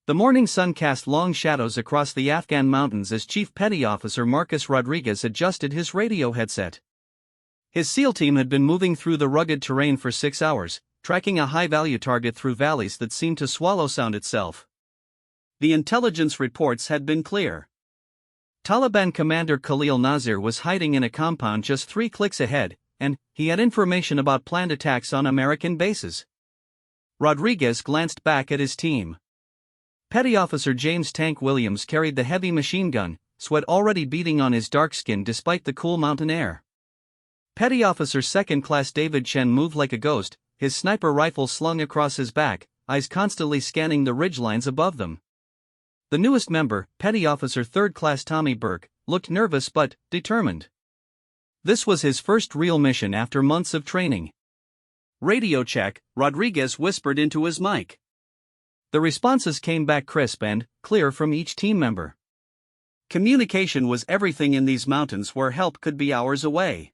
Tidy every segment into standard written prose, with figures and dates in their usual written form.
The morning sun cast long shadows across the Afghan mountains as Chief Petty Officer Marcus Rodriguez adjusted his radio headset. His SEAL team had been moving through the rugged terrain for 6 hours, tracking a high-value target through valleys that seemed to swallow sound itself. The intelligence reports had been clear. Taliban commander Khalil Nasir was hiding in a compound just 3 clicks ahead, and he had information about planned attacks on American bases. Rodriguez glanced back at his team. Petty Officer James Tank Williams carried the heavy machine gun, sweat already beading on his dark skin despite the cool mountain air. Petty Officer Second Class David Chen moved like a ghost, his sniper rifle slung across his back, eyes constantly scanning the ridgelines above them. The newest member, Petty Officer Third Class Tommy Burke, looked nervous but determined. This was his first real mission after months of training. "Radio check," Rodriguez whispered into his mic. The responses came back crisp and clear from each team member. Communication was everything in these mountains where help could be hours away.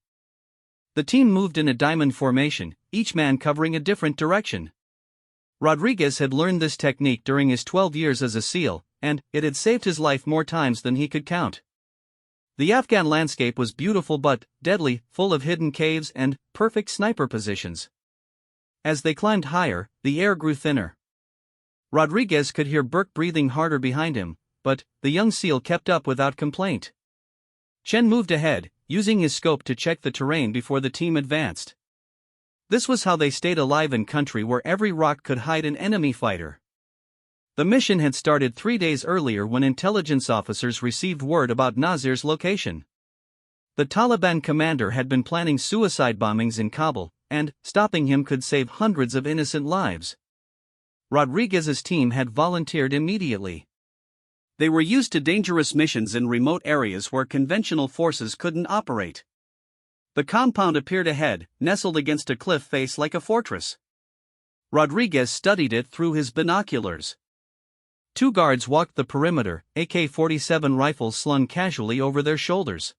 The team moved in a diamond formation, each man covering a different direction. Rodriguez had learned this technique during his 12 years as a SEAL, and it had saved his life more times than he could count. The Afghan landscape was beautiful but deadly, full of hidden caves and perfect sniper positions. As they climbed higher, the air grew thinner. Rodriguez could hear Burke breathing harder behind him, but the young SEAL kept up without complaint. Chen moved ahead, using his scope to check the terrain before the team advanced. This was how they stayed alive in country where every rock could hide an enemy fighter. The mission had started 3 days earlier when intelligence officers received word about Nasir's location. The Taliban commander had been planning suicide bombings in Kabul, and stopping him could save hundreds of innocent lives. Rodriguez's team had volunteered immediately. They were used to dangerous missions in remote areas where conventional forces couldn't operate. The compound appeared ahead, nestled against a cliff face like a fortress. Rodriguez studied it through his binoculars. 2 guards walked the perimeter, AK-47 rifles slung casually over their shoulders.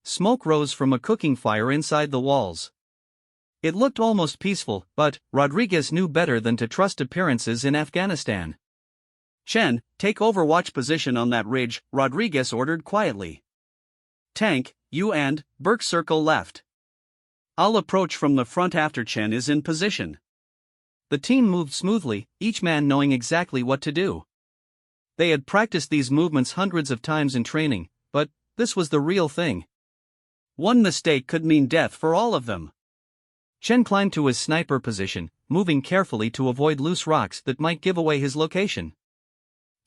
Smoke rose from a cooking fire inside the walls. It looked almost peaceful, but Rodriguez knew better than to trust appearances in Afghanistan. "Chen, take overwatch position on that ridge," Rodriguez ordered quietly. "Tank, you and Burke circle left. I'll approach from the front after Chen is in position." The team moved smoothly, each man knowing exactly what to do. They had practiced these movements hundreds of times in training, but this was the real thing. One mistake could mean death for all of them. Chen climbed to his sniper position, moving carefully to avoid loose rocks that might give away his location.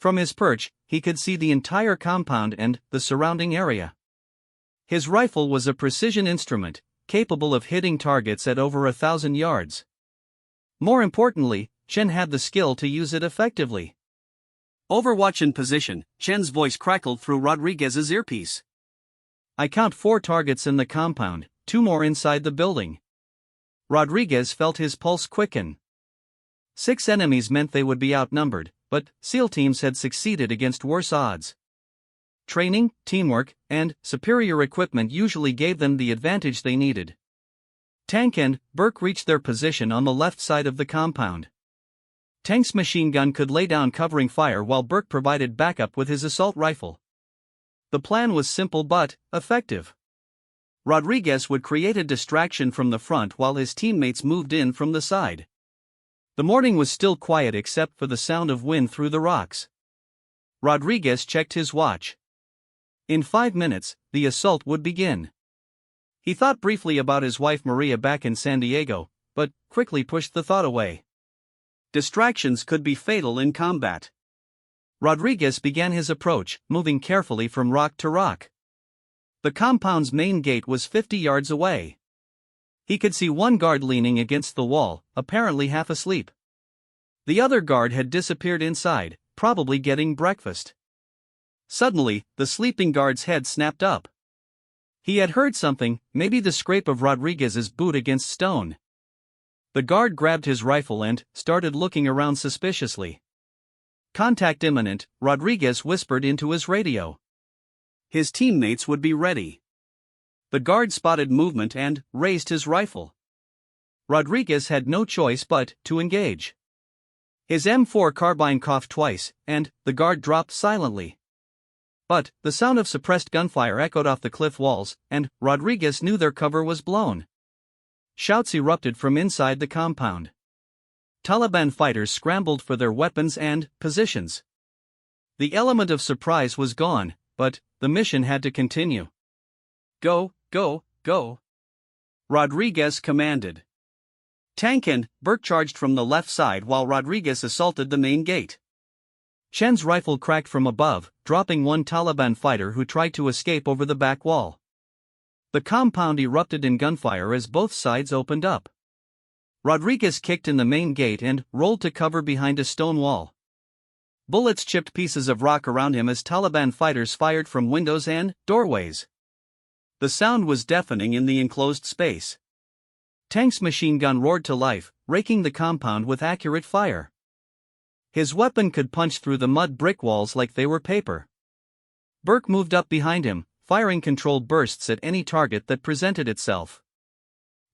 From his perch, he could see the entire compound and the surrounding area. His rifle was a precision instrument, capable of hitting targets at over 1,000 yards. More importantly, Chen had the skill to use it effectively. "Overwatch in position," Chen's voice crackled through Rodriguez's earpiece. "I count 4 targets in the compound, 2 more inside the building." Rodriguez felt his pulse quicken. 6 enemies meant they would be outnumbered, but SEAL teams had succeeded against worse odds. Training, teamwork, and superior equipment usually gave them the advantage they needed. Tank and Burke reached their position on the left side of the compound. Tank's machine gun could lay down covering fire while Burke provided backup with his assault rifle. The plan was simple but effective. Rodriguez would create a distraction from the front while his teammates moved in from the side. The morning was still quiet except for the sound of wind through the rocks. Rodriguez checked his watch. In 5 minutes, the assault would begin. He thought briefly about his wife Maria back in San Diego, but quickly pushed the thought away. Distractions could be fatal in combat. Rodriguez began his approach, moving carefully from rock to rock. The compound's main gate was 50 yards away. He could see one guard leaning against the wall, apparently half asleep. The other guard had disappeared inside, probably getting breakfast. Suddenly, the sleeping guard's head snapped up. He had heard something, maybe the scrape of Rodriguez's boot against stone. The guard grabbed his rifle and started looking around suspiciously. "Contact imminent," Rodriguez whispered into his radio. His teammates would be ready. The guard spotted movement and raised his rifle. Rodriguez had no choice but to engage. His M4 carbine coughed twice, and the guard dropped silently. But the sound of suppressed gunfire echoed off the cliff walls, and Rodriguez knew their cover was blown. Shouts erupted from inside the compound. Taliban fighters scrambled for their weapons and positions. The element of surprise was gone, but the mission had to continue. Go, go, go, Rodriguez commanded. Tank and Burke charged from the left side while Rodriguez assaulted the main gate. Chen's rifle cracked from above, dropping one Taliban fighter who tried to escape over the back wall. The compound erupted in gunfire as both sides opened up. Rodriguez kicked in the main gate and rolled to cover behind a stone wall. Bullets chipped pieces of rock around him as Taliban fighters fired from windows and doorways. The sound was deafening in the enclosed space. Tank's machine gun roared to life, raking the compound with accurate fire. His weapon could punch through the mud brick walls like they were paper. Burke moved up behind him, firing controlled bursts at any target that presented itself.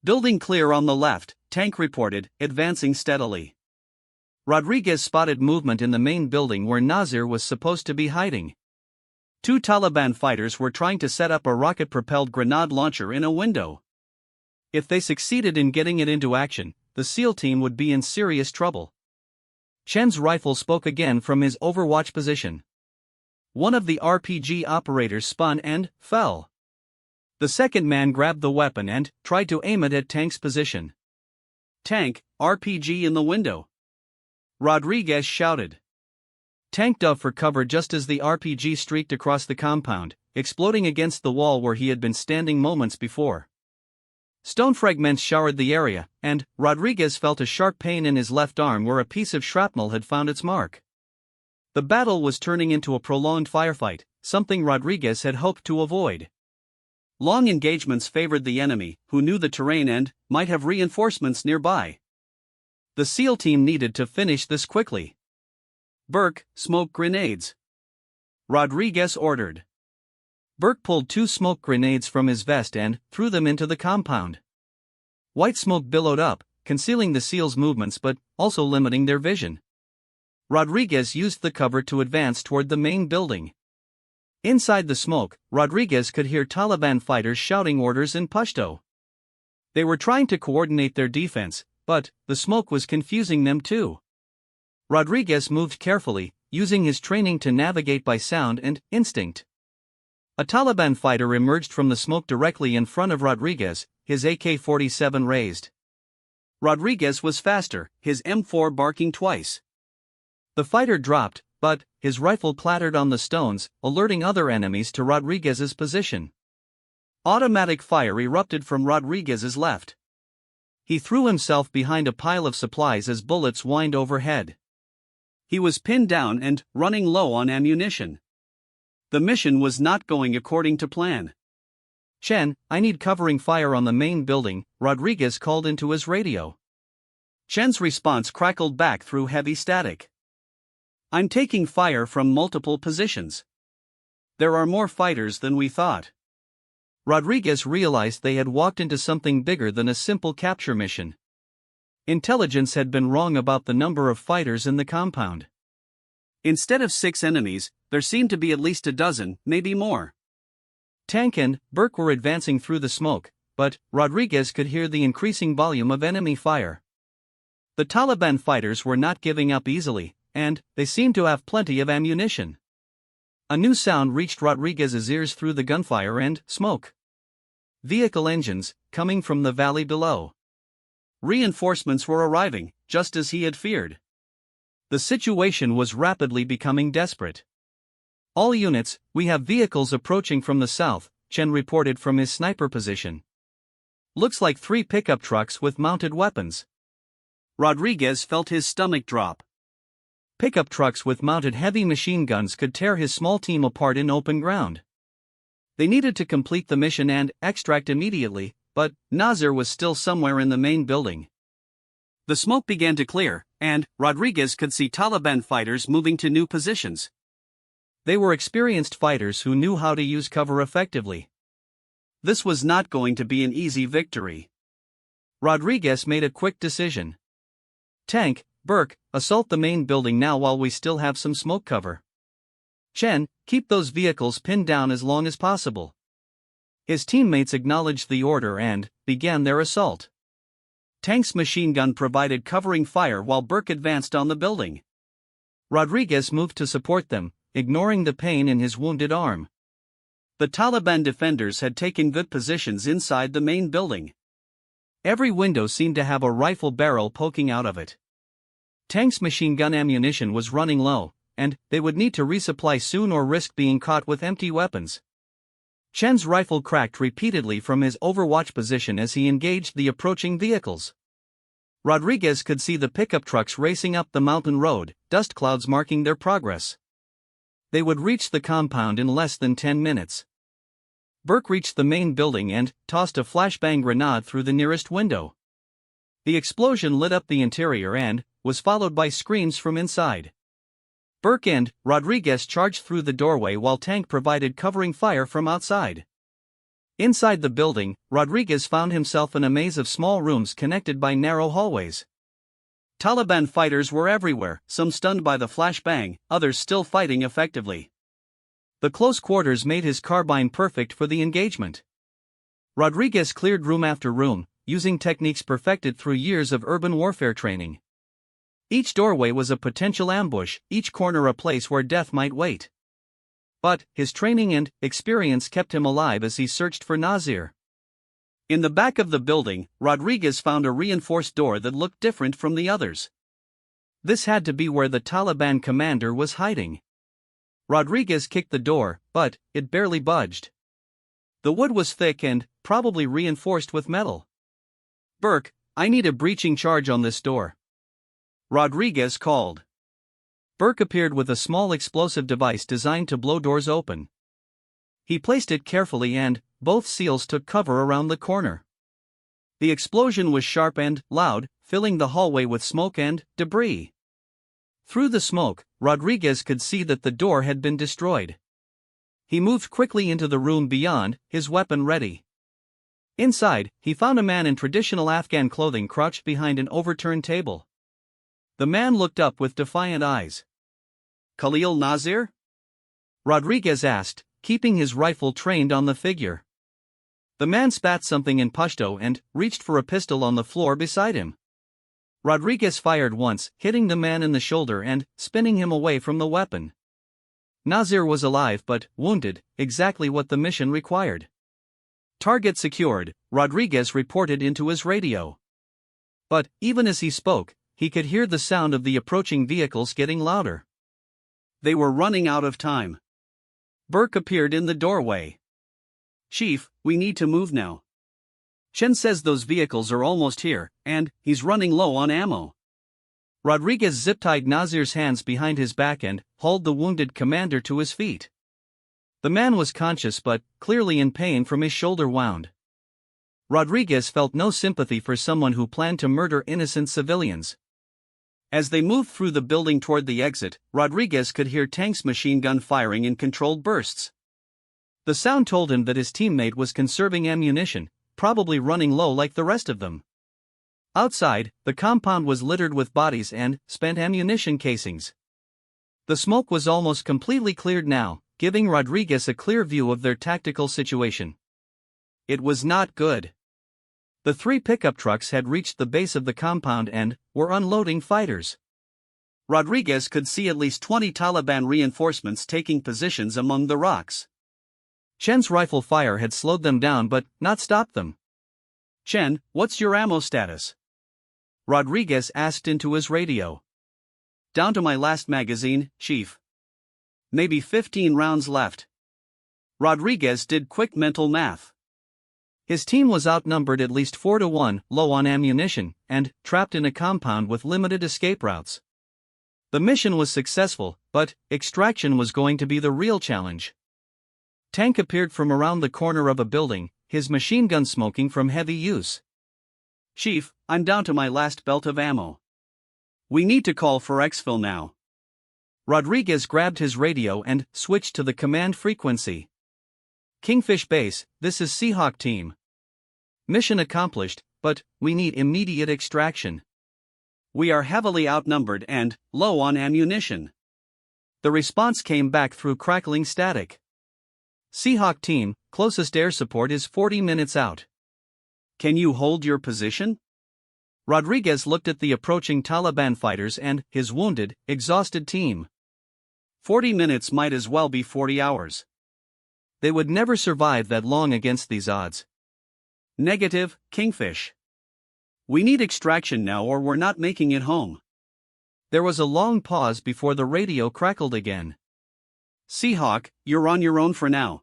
Building clear on the left, Tank reported, advancing steadily. Rodriguez spotted movement in the main building where Nasir was supposed to be hiding. Two Taliban fighters were trying to set up a rocket-propelled grenade launcher in a window. If they succeeded in getting it into action, the SEAL team would be in serious trouble. Chen's rifle spoke again from his overwatch position. One of the RPG operators spun and fell. The second man grabbed the weapon and tried to aim it at Tank's position. Tank, RPG in the window, Rodriguez shouted. Tank dove for cover just as the RPG streaked across the compound, exploding against the wall where he had been standing moments before. Stone fragments showered the area, and Rodriguez felt a sharp pain in his left arm where a piece of shrapnel had found its mark. The battle was turning into a prolonged firefight, something Rodriguez had hoped to avoid. Long engagements favored the enemy, who knew the terrain and might have reinforcements nearby. The SEAL team needed to finish this quickly. Burke, smoke grenades, Rodriguez ordered. Burke pulled two smoke grenades from his vest and threw them into the compound. White smoke billowed up, concealing the SEALs' movements but also limiting their vision. Rodriguez used the cover to advance toward the main building. Inside the smoke, Rodriguez could hear Taliban fighters shouting orders in Pashto. They were trying to coordinate their defense, but the smoke was confusing them too. Rodriguez moved carefully, using his training to navigate by sound and instinct. A Taliban fighter emerged from the smoke directly in front of Rodriguez, his AK-47 raised. Rodriguez was faster, his M4 barking twice. The fighter dropped, but his rifle clattered on the stones, alerting other enemies to Rodriguez's position. Automatic fire erupted from Rodriguez's left. He threw himself behind a pile of supplies as bullets whined overhead. He was pinned down and running low on ammunition. The mission was not going according to plan. Chen, I need covering fire on the main building, Rodriguez called into his radio. Chen's response crackled back through heavy static. I'm taking fire from multiple positions. There are more fighters than we thought. Rodriguez realized they had walked into something bigger than a simple capture mission. Intelligence had been wrong about the number of fighters in the compound. Instead of 6 enemies, there seemed to be at least a dozen, maybe more. Tank and Burke were advancing through the smoke, but Rodriguez could hear the increasing volume of enemy fire. The Taliban fighters were not giving up easily, and they seemed to have plenty of ammunition. A new sound reached Rodriguez's ears through the gunfire and smoke. Vehicle engines, coming from the valley below. Reinforcements were arriving, just as he had feared. The situation was rapidly becoming desperate. All units, we have vehicles approaching from the south, Chen reported from his sniper position. Looks like 3 pickup trucks with mounted weapons. Rodriguez felt his stomach drop. Pickup trucks with mounted heavy machine guns could tear his small team apart in open ground. They needed to complete the mission and extract immediately, but Nasir was still somewhere in the main building. The smoke began to clear, and Rodriguez could see Taliban fighters moving to new positions. They were experienced fighters who knew how to use cover effectively. This was not going to be an easy victory. Rodriguez made a quick decision. Tank, Burke, assault the main building now while we still have some smoke cover. Chen, keep those vehicles pinned down as long as possible. His teammates acknowledged the order and began their assault. Tank's machine gun provided covering fire while Burke advanced on the building. Rodriguez moved to support them, ignoring the pain in his wounded arm. The Taliban defenders had taken good positions inside the main building. Every window seemed to have a rifle barrel poking out of it. Tank's machine gun ammunition was running low, and they would need to resupply soon or risk being caught with empty weapons. Chen's rifle cracked repeatedly from his overwatch position as he engaged the approaching vehicles. Rodriguez could see the pickup trucks racing up the mountain road, dust clouds marking their progress. They would reach the compound in less than 10 minutes. Burke reached the main building and tossed a flashbang grenade through the nearest window. The explosion lit up the interior and was followed by screams from inside. Burke and Rodriguez charged through the doorway while Tank provided covering fire from outside. Inside the building, Rodriguez found himself in a maze of small rooms connected by narrow hallways. Taliban fighters were everywhere, some stunned by the flashbang, others still fighting effectively. The close quarters made his carbine perfect for the engagement. Rodriguez cleared room after room, using techniques perfected through years of urban warfare training. Each doorway was a potential ambush, each corner a place where death might wait. But his training and experience kept him alive as he searched for Nazir. In the back of the building, Rodriguez found a reinforced door that looked different from the others. This had to be where the Taliban commander was hiding. Rodriguez kicked the door, but it barely budged. The wood was thick and probably reinforced with metal. "Burke, I need a breaching charge on this door," Rodriguez called. Burke appeared with a small explosive device designed to blow doors open. He placed it carefully and both seals took cover around the corner. The explosion was sharp and loud, filling the hallway with smoke and debris. Through the smoke, Rodriguez could see that the door had been destroyed. He moved quickly into the room beyond, his weapon ready. Inside, he found a man in traditional Afghan clothing crouched behind an overturned table. The man looked up with defiant eyes. "Khalil Nazir?" Rodriguez asked, keeping his rifle trained on the figure. The man spat something in Pashto and reached for a pistol on the floor beside him. Rodriguez fired once, hitting the man in the shoulder and spinning him away from the weapon. Nazir was alive but wounded, exactly what the mission required. "Target secured," Rodriguez reported into his radio. But even as he spoke, he could hear the sound of the approaching vehicles getting louder. They were running out of time. Burke appeared in the doorway. "Chief, we need to move now. Chen says those vehicles are almost here, and he's running low on ammo." Rodriguez zip-tied Nazir's hands behind his back and hauled the wounded commander to his feet. The man was conscious but clearly in pain from his shoulder wound. Rodriguez felt no sympathy for someone who planned to murder innocent civilians. As they moved through the building toward the exit, Rodriguez could hear Tank's machine gun firing in controlled bursts. The sound told him that his teammate was conserving ammunition, probably running low like the rest of them. Outside, the compound was littered with bodies and spent ammunition casings. The smoke was almost completely cleared now, giving Rodriguez a clear view of their tactical situation. It was not good. The 3 pickup trucks had reached the base of the compound and were unloading fighters. Rodriguez could see at least 20 Taliban reinforcements taking positions among the rocks. Chen's rifle fire had slowed them down but not stopped them. "Chen, what's your ammo status?" Rodriguez asked into his radio. "Down to my last magazine, Chief. Maybe 15 rounds left." Rodriguez did quick mental math. His team was outnumbered at least 4-1, low on ammunition, and trapped in a compound with limited escape routes. The mission was successful, but extraction was going to be the real challenge. Tank appeared from around the corner of a building, his machine gun smoking from heavy use. "Chief, I'm down to my last belt of ammo. We need to call for exfil now." Rodriguez grabbed his radio and switched to the command frequency. "Kingfish Base, this is Seahawk Team. Mission accomplished, but we need immediate extraction." We are heavily outnumbered and low on ammunition. The response came back through crackling static. Seahawk team, closest air support is 40 minutes out. Can you hold your position? Rodriguez looked at the approaching Taliban fighters and his wounded, exhausted team. 40 minutes might as well be 40 hours. They would never survive that long against these odds. Negative, Kingfish. We need extraction now or we're not making it home. There was a long pause before the radio crackled again. Seahawk, you're on your own for now.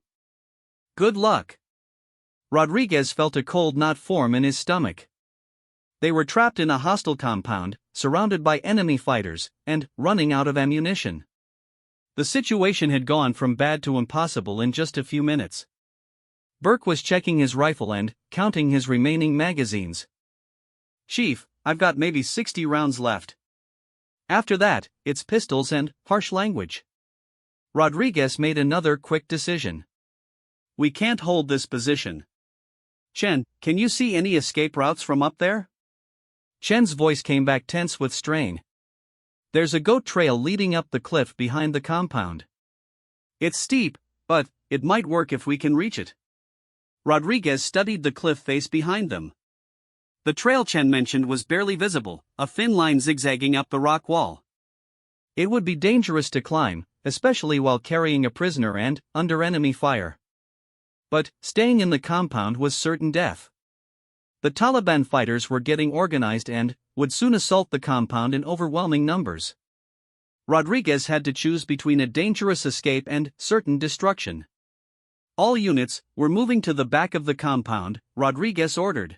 Good luck. Rodriguez felt a cold knot form in his stomach. They were trapped in a hostile compound, surrounded by enemy fighters, and running out of ammunition. The situation had gone from bad to impossible in just a few minutes. Burke was checking his rifle and counting his remaining magazines. Chief, I've got maybe 60 rounds left. After that, it's pistols and harsh language. Rodriguez made another quick decision. We can't hold this position. Chen, can you see any escape routes from up there? Chen's voice came back tense with strain. There's a goat trail leading up the cliff behind the compound. It's steep, but it might work if we can reach it. Rodriguez studied the cliff face behind them. The trail Chen mentioned was barely visible, a thin line zigzagging up the rock wall. It would be dangerous to climb, especially while carrying a prisoner and under enemy fire. But staying in the compound was certain death. The Taliban fighters were getting organized and would soon assault the compound in overwhelming numbers. Rodriguez had to choose between a dangerous escape and certain destruction. All units were moving to the back of the compound, Rodriguez ordered.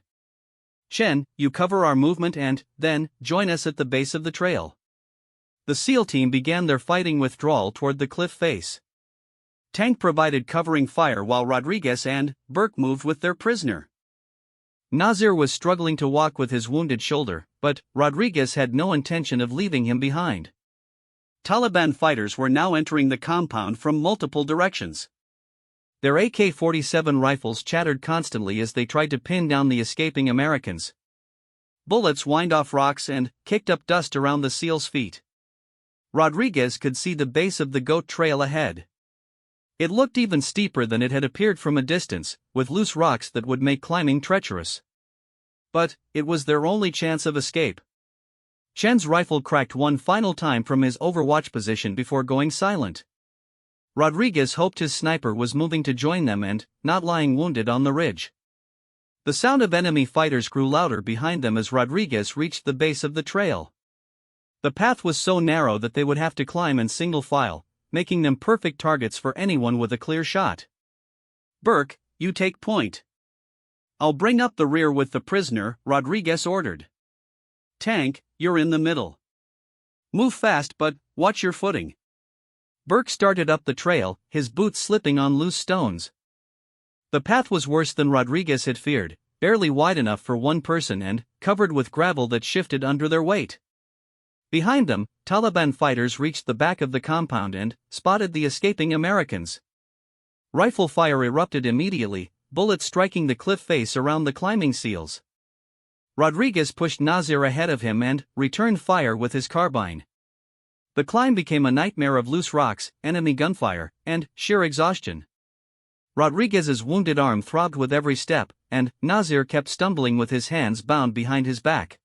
Chen, you cover our movement and, then, join us at the base of the trail. The SEAL team began their fighting withdrawal toward the cliff face. Tank provided covering fire while Rodriguez and Burke moved with their prisoner. Nasir was struggling to walk with his wounded shoulder, but Rodriguez had no intention of leaving him behind. Taliban fighters were now entering the compound from multiple directions. Their AK-47 rifles chattered constantly as they tried to pin down the escaping Americans. Bullets whined off rocks and kicked up dust around the SEALs' feet. Rodriguez could see the base of the goat trail ahead. It looked even steeper than it had appeared from a distance, with loose rocks that would make climbing treacherous. But it was their only chance of escape. Chen's rifle cracked one final time from his overwatch position before going silent. Rodriguez hoped his sniper was moving to join them and not lying wounded on the ridge. The sound of enemy fighters grew louder behind them as Rodriguez reached the base of the trail. The path was so narrow that they would have to climb in single file, making them perfect targets for anyone with a clear shot. Burke, you take point. I'll bring up the rear with the prisoner, Rodriguez ordered. Tank, you're in the middle. Move fast but watch your footing. Burke started up the trail, his boots slipping on loose stones. The path was worse than Rodriguez had feared, barely wide enough for one person and covered with gravel that shifted under their weight. Behind them, Taliban fighters reached the back of the compound and spotted the escaping Americans. Rifle fire erupted immediately, bullets striking the cliff face around the climbing SEALs. Rodriguez pushed Nasir ahead of him and returned fire with his carbine. The climb became a nightmare of loose rocks, enemy gunfire, and sheer exhaustion. Rodriguez's wounded arm throbbed with every step, and Nasir kept stumbling with his hands bound behind his back.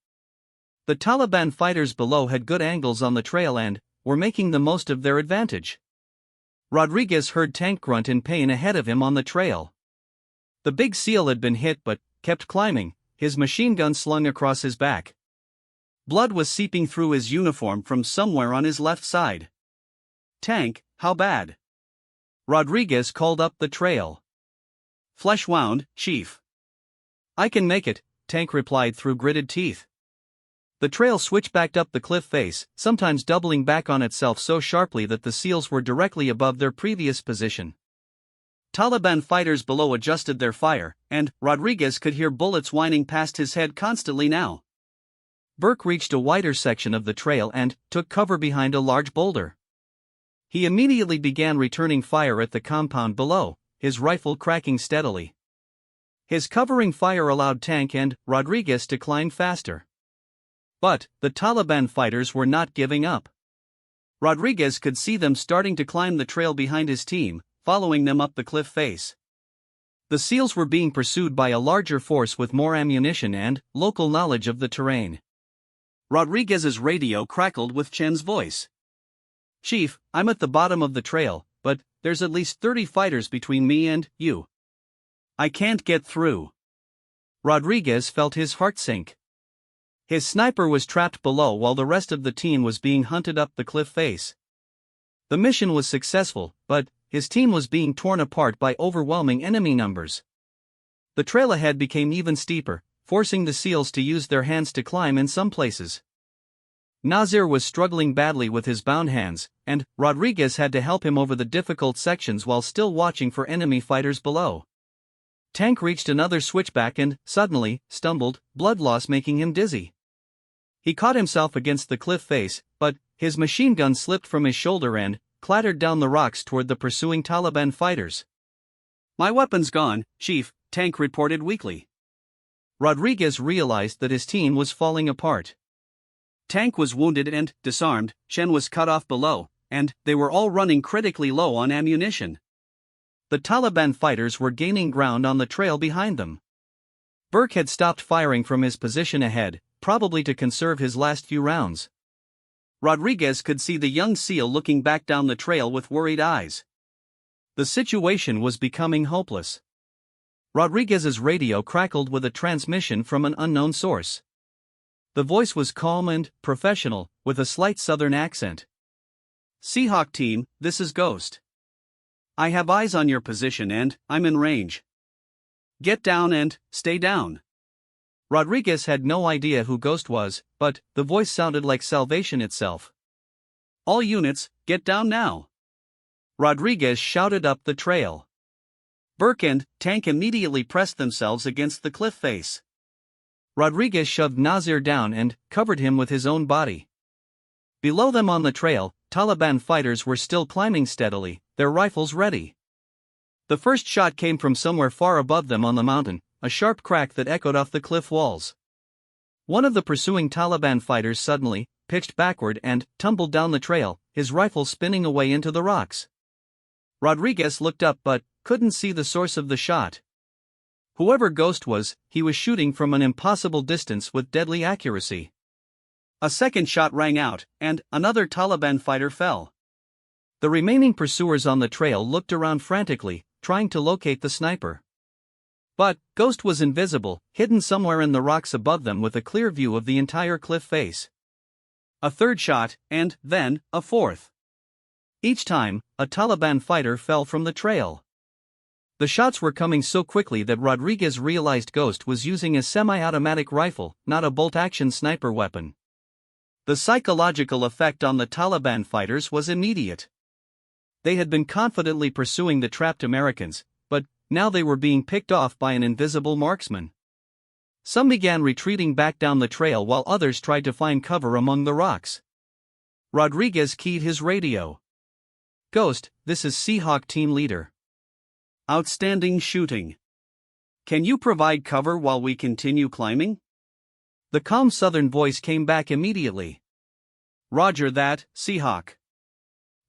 The Taliban fighters below had good angles on the trail and were making the most of their advantage. Rodriguez heard Tank grunt in pain ahead of him on the trail. The big SEAL had been hit but kept climbing, his machine gun slung across his back. Blood was seeping through his uniform from somewhere on his left side. Tank, how bad? Rodriguez called up the trail. Flesh wound, Chief. I can make it, Tank replied through gritted teeth. The trail switchbacked up the cliff face, sometimes doubling back on itself so sharply that the SEALs were directly above their previous position. Taliban fighters below adjusted their fire, and Rodriguez could hear bullets whining past his head constantly now. Burke reached a wider section of the trail and took cover behind a large boulder. He immediately began returning fire at the compound below, his rifle cracking steadily. His covering fire allowed Tank and Rodriguez to climb faster. But the Taliban fighters were not giving up. Rodriguez could see them starting to climb the trail behind his team, following them up the cliff face. The SEALs were being pursued by a larger force with more ammunition and local knowledge of the terrain. Rodriguez's radio crackled with Chen's voice. "Chief, I'm at the bottom of the trail, but there's at least 30 fighters between me and you. I can't get through." Rodriguez felt his heart sink. His sniper was trapped below while the rest of the team was being hunted up the cliff face. The mission was successful, but his team was being torn apart by overwhelming enemy numbers. The trail ahead became even steeper, forcing the SEALs to use their hands to climb in some places. Nasir was struggling badly with his bound hands, and Rodriguez had to help him over the difficult sections while still watching for enemy fighters below. Tank reached another switchback and, suddenly, stumbled, blood loss making him dizzy. He caught himself against the cliff face, but his machine gun slipped from his shoulder and clattered down the rocks toward the pursuing Taliban fighters. "My weapon's gone, Chief," Tank reported weakly. Rodriguez realized that his team was falling apart. Tank was wounded and disarmed, Chen was cut off below, and they were all running critically low on ammunition. The Taliban fighters were gaining ground on the trail behind them. Burke had stopped firing from his position ahead, probably to conserve his last few rounds. Rodriguez could see the young SEAL looking back down the trail with worried eyes. The situation was becoming hopeless. Rodriguez's radio crackled with a transmission from an unknown source. The voice was calm and professional, with a slight southern accent. "Seahawk team, this is Ghost. I have eyes on your position and I'm in range. Get down and stay down." Rodriguez had no idea who Ghost was, but the voice sounded like salvation itself. "All units, get down now." Rodriguez shouted up the trail. Burke and Tank immediately pressed themselves against the cliff face. Rodriguez shoved Nasir down and covered him with his own body. Below them on the trail, Taliban fighters were still climbing steadily, their rifles ready. The first shot came from somewhere far above them on the mountain, a sharp crack that echoed off the cliff walls. One of the pursuing Taliban fighters suddenly pitched backward and tumbled down the trail, his rifle spinning away into the rocks. Rodriguez looked up but couldn't see the source of the shot. Whoever Ghost was, he was shooting from an impossible distance with deadly accuracy. A second shot rang out, and another Taliban fighter fell. The remaining pursuers on the trail looked around frantically, trying to locate the sniper. But Ghost was invisible, hidden somewhere in the rocks above them with a clear view of the entire cliff face. A third shot, and then a fourth. Each time, a Taliban fighter fell from the trail. The shots were coming so quickly that Rodriguez realized Ghost was using a semi-automatic rifle, not a bolt-action sniper weapon. The psychological effect on the Taliban fighters was immediate. They had been confidently pursuing the trapped Americans, but now they were being picked off by an invisible marksman. Some began retreating back down the trail while others tried to find cover among the rocks. Rodriguez keyed his radio. "Ghost, this is Seahawk team leader. Outstanding shooting. Can you provide cover while we continue climbing?" The calm southern voice came back immediately. "Roger that, Seahawk.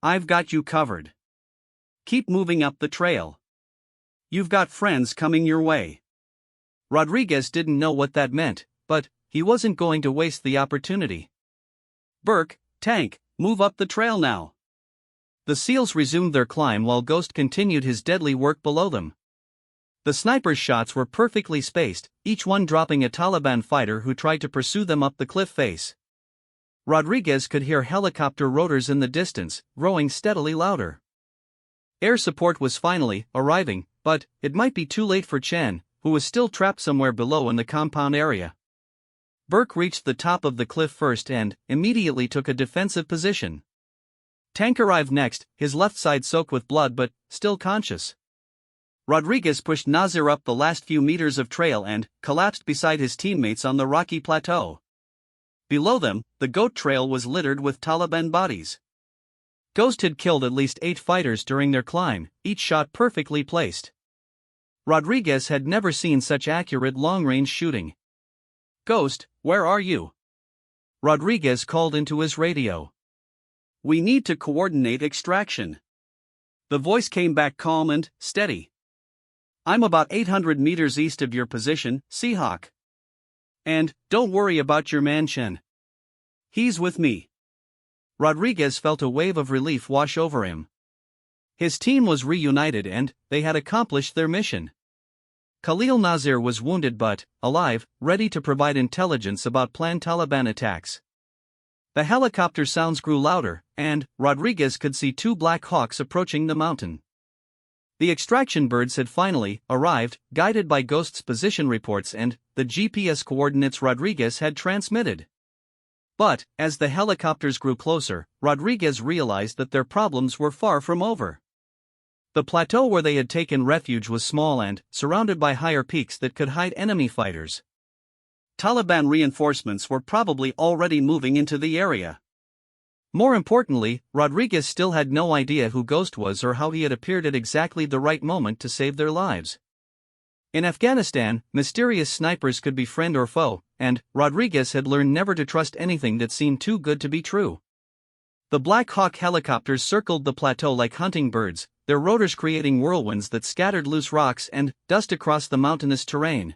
I've got you covered. Keep moving up the trail. You've got friends coming your way." Rodriguez didn't know what that meant, but he wasn't going to waste the opportunity. "Burke, Tank, move up the trail now." The SEALs resumed their climb while Ghost continued his deadly work below them. The sniper's shots were perfectly spaced, each one dropping a Taliban fighter who tried to pursue them up the cliff face. Rodriguez could hear helicopter rotors in the distance, growing steadily louder. Air support was finally arriving, but it might be too late for Chen, who was still trapped somewhere below in the compound area. Burke reached the top of the cliff first and immediately took a defensive position. Tank arrived next, his left side soaked with blood but still conscious. Rodriguez pushed Nasir up the last few meters of trail and collapsed beside his teammates on the rocky plateau. Below them, the goat trail was littered with Taliban bodies. Ghost had killed at least 8 fighters during their climb, each shot perfectly placed. Rodriguez had never seen such accurate long-range shooting. "Ghost, where are you?" Rodriguez called into his radio. "We need to coordinate extraction." The voice came back calm and steady. "I'm about 800 meters east of your position, Seahawk. And don't worry about your man Chen. He's with me." Rodriguez felt a wave of relief wash over him. His team was reunited and they had accomplished their mission. Khalil Nasir was wounded but alive, ready to provide intelligence about planned Taliban attacks. The helicopter sounds grew louder, and Rodriguez could see two Black Hawks approaching the mountain. The extraction birds had finally arrived, guided by Ghost's position reports and the GPS coordinates Rodriguez had transmitted. But, as the helicopters grew closer, Rodriguez realized that their problems were far from over. The plateau where they had taken refuge was small and surrounded by higher peaks that could hide enemy fighters. Taliban reinforcements were probably already moving into the area. More importantly, Rodriguez still had no idea who Ghost was or how he had appeared at exactly the right moment to save their lives. In Afghanistan, mysterious snipers could be friend or foe, and Rodriguez had learned never to trust anything that seemed too good to be true. The Black Hawk helicopters circled the plateau like hunting birds, their rotors creating whirlwinds that scattered loose rocks and dust across the mountainous terrain.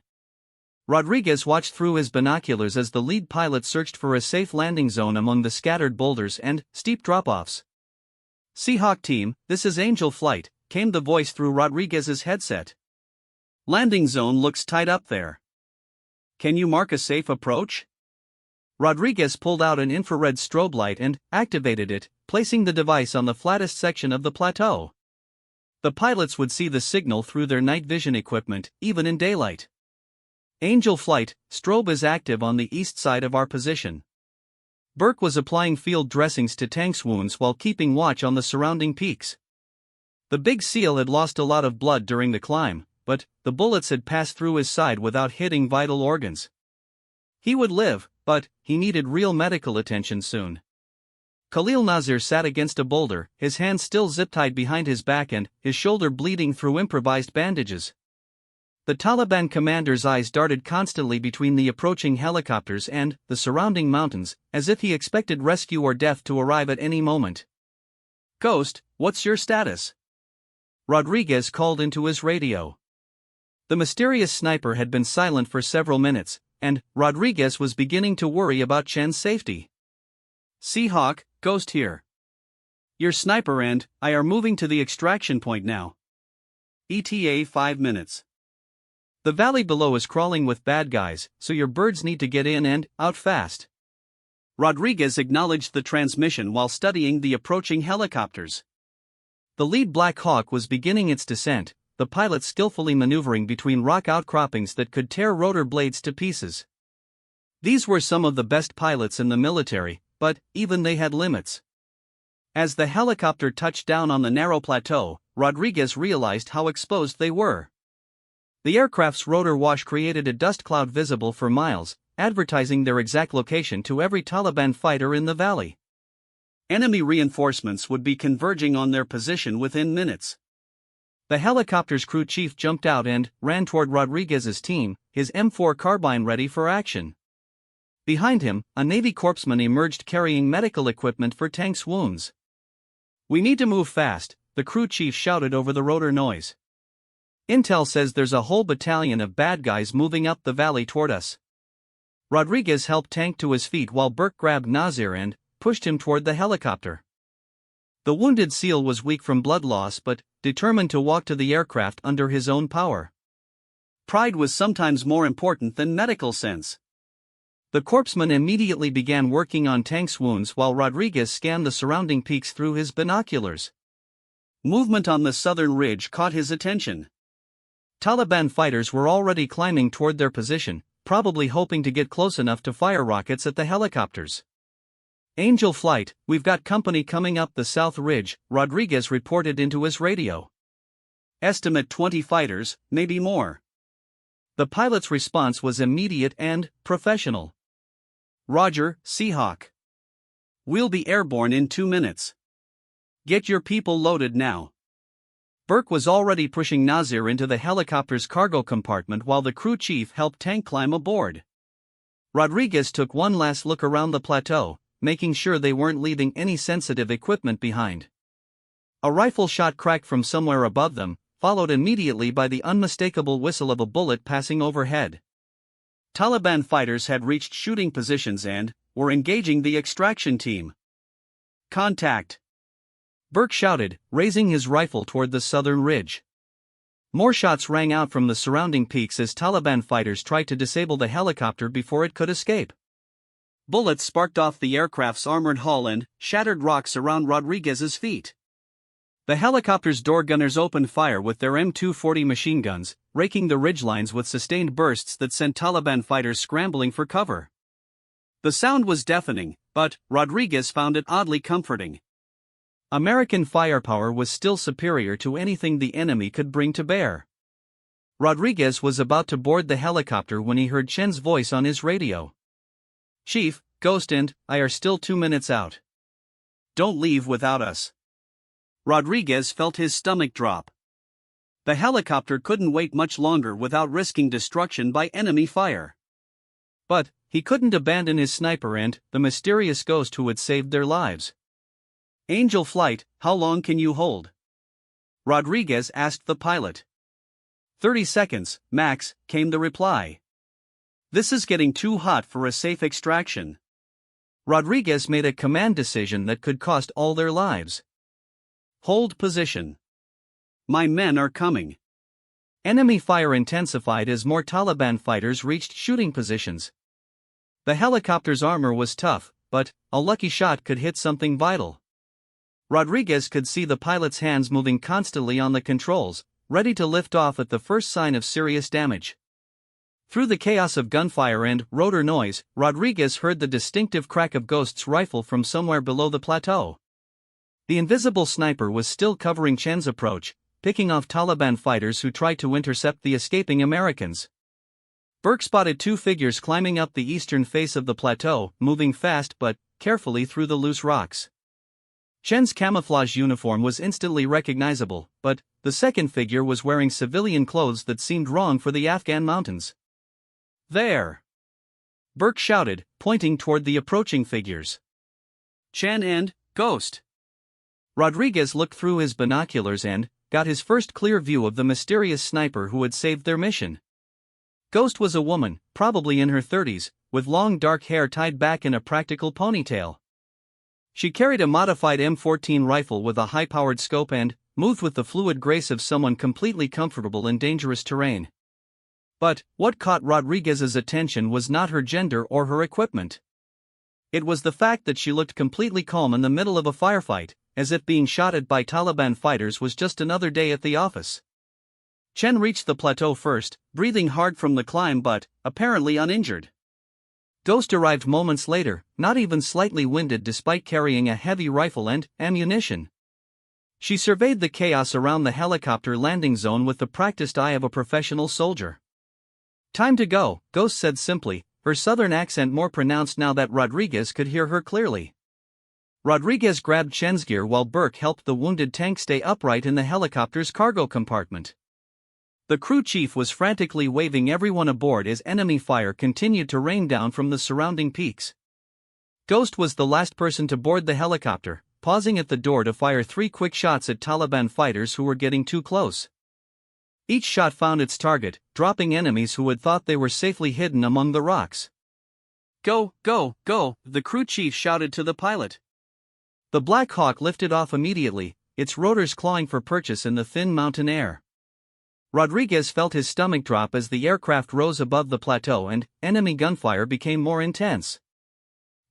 Rodriguez watched through his binoculars as the lead pilot searched for a safe landing zone among the scattered boulders and steep drop-offs. "Seahawk team, this is Angel Flight," came the voice through Rodriguez's headset. "Landing zone looks tight up there. Can you mark a safe approach?" Rodriguez pulled out an infrared strobe light and activated it, placing the device on the flattest section of the plateau. The pilots would see the signal through their night vision equipment, even in daylight. "Angel Flight, strobe is active on the east side of our position." Burke was applying field dressings to Tank's wounds while keeping watch on the surrounding peaks. The big SEAL had lost a lot of blood during the climb, but the bullets had passed through his side without hitting vital organs. He would live, but he needed real medical attention soon. Khalil Nasir sat against a boulder, his hands still zip-tied behind his back and his shoulder bleeding through improvised bandages. The Taliban commander's eyes darted constantly between the approaching helicopters and the surrounding mountains, as if he expected rescue or death to arrive at any moment. "Ghost, what's your status?" Rodriguez called into his radio. The mysterious sniper had been silent for several minutes, and Rodriguez was beginning to worry about Chen's safety. "Seahawk, Ghost here. Your sniper and I are moving to the extraction point now. ETA 5 minutes. The valley below is crawling with bad guys, so your birds need to get in and out fast." Rodriguez acknowledged the transmission while studying the approaching helicopters. The lead Black Hawk was beginning its descent, the pilot skillfully maneuvering between rock outcroppings that could tear rotor blades to pieces. These were some of the best pilots in the military, but even they had limits. As the helicopter touched down on the narrow plateau, Rodriguez realized how exposed they were. The aircraft's rotor wash created a dust cloud visible for miles, advertising their exact location to every Taliban fighter in the valley. Enemy reinforcements would be converging on their position within minutes. The helicopter's crew chief jumped out and ran toward Rodriguez's team, his M4 carbine ready for action. Behind him, a Navy corpsman emerged carrying medical equipment for Tank's wounds. "We need to move fast," the crew chief shouted over the rotor noise. "Intel says there's a whole battalion of bad guys moving up the valley toward us." Rodriguez helped Tank to his feet while Burke grabbed Nasir and pushed him toward the helicopter. The wounded SEAL was weak from blood loss but determined to walk to the aircraft under his own power. Pride was sometimes more important than medical sense. The corpsman immediately began working on Tank's wounds while Rodriguez scanned the surrounding peaks through his binoculars. Movement on the southern ridge caught his attention. Taliban fighters were already climbing toward their position, probably hoping to get close enough to fire rockets at the helicopters. "Angel Flight, we've got company coming up the south ridge," Rodriguez reported into his radio. "Estimate 20 fighters, maybe more." The pilot's response was immediate and professional. "Roger, Seahawk. We'll be airborne in 2 minutes. Get your people loaded now." Burke was already pushing Nasir into the helicopter's cargo compartment while the crew chief helped Tank climb aboard. Rodriguez took one last look around the plateau, making sure they weren't leaving any sensitive equipment behind. A rifle shot cracked from somewhere above them, followed immediately by the unmistakable whistle of a bullet passing overhead. Taliban fighters had reached shooting positions and were engaging the extraction team. "Contact!" Burke shouted, raising his rifle toward the southern ridge. More shots rang out from the surrounding peaks as Taliban fighters tried to disable the helicopter before it could escape. Bullets sparked off the aircraft's armored hull and shattered rocks around Rodriguez's feet. The helicopter's door gunners opened fire with their M240 machine guns, raking the ridgelines with sustained bursts that sent Taliban fighters scrambling for cover. The sound was deafening, but Rodriguez found it oddly comforting. American firepower was still superior to anything the enemy could bring to bear. Rodriguez was about to board the helicopter when he heard Chen's voice on his radio. "Chief, Ghost and I are still 2 minutes out. Don't leave without us." Rodriguez felt his stomach drop. The helicopter couldn't wait much longer without risking destruction by enemy fire. But he couldn't abandon his sniper and the mysterious ghost who had saved their lives. "Angel Flight, how long can you hold?" Rodriguez asked the pilot. 30 seconds, max," came the reply. "This is getting too hot for a safe extraction." Rodriguez made a command decision that could cost all their lives. "Hold position. My men are coming." Enemy fire intensified as more Taliban fighters reached shooting positions. The helicopter's armor was tough, but a lucky shot could hit something vital. Rodriguez could see the pilot's hands moving constantly on the controls, ready to lift off at the first sign of serious damage. Through the chaos of gunfire and rotor noise, Rodriguez heard the distinctive crack of Ghost's rifle from somewhere below the plateau. The invisible sniper was still covering Chen's approach, picking off Taliban fighters who tried to intercept the escaping Americans. Burke spotted 2 figures climbing up the eastern face of the plateau, moving fast but carefully through the loose rocks. Chen's camouflage uniform was instantly recognizable, but the second figure was wearing civilian clothes that seemed wrong for the Afghan mountains. "There!" Burke shouted, pointing toward the approaching figures. "Chen and Ghost." Rodriguez looked through his binoculars and got his first clear view of the mysterious sniper who had saved their mission. Ghost was a woman, probably in her 30s, with long dark hair tied back in a practical ponytail. She carried a modified M14 rifle with a high-powered scope and moved with the fluid grace of someone completely comfortable in dangerous terrain. But what caught Rodriguez's attention was not her gender or her equipment. It was the fact that she looked completely calm in the middle of a firefight, as if being shot at by Taliban fighters was just another day at the office. Chen reached the plateau first, breathing hard from the climb but apparently uninjured. Ghost arrived moments later, not even slightly winded despite carrying a heavy rifle and ammunition. She surveyed the chaos around the helicopter landing zone with the practiced eye of a professional soldier. "Time to go," Ghost said simply, her southern accent more pronounced now that Rodriguez could hear her clearly. Rodriguez grabbed Chen's gear while Burke helped the wounded tank stay upright in the helicopter's cargo compartment. The crew chief was frantically waving everyone aboard as enemy fire continued to rain down from the surrounding peaks. Ghost was the last person to board the helicopter, pausing at the door to fire 3 quick shots at Taliban fighters who were getting too close. Each shot found its target, dropping enemies who had thought they were safely hidden among the rocks. "Go, go, go," the crew chief shouted to the pilot. The Black Hawk lifted off immediately, its rotors clawing for purchase in the thin mountain air. Rodriguez felt his stomach drop as the aircraft rose above the plateau and enemy gunfire became more intense.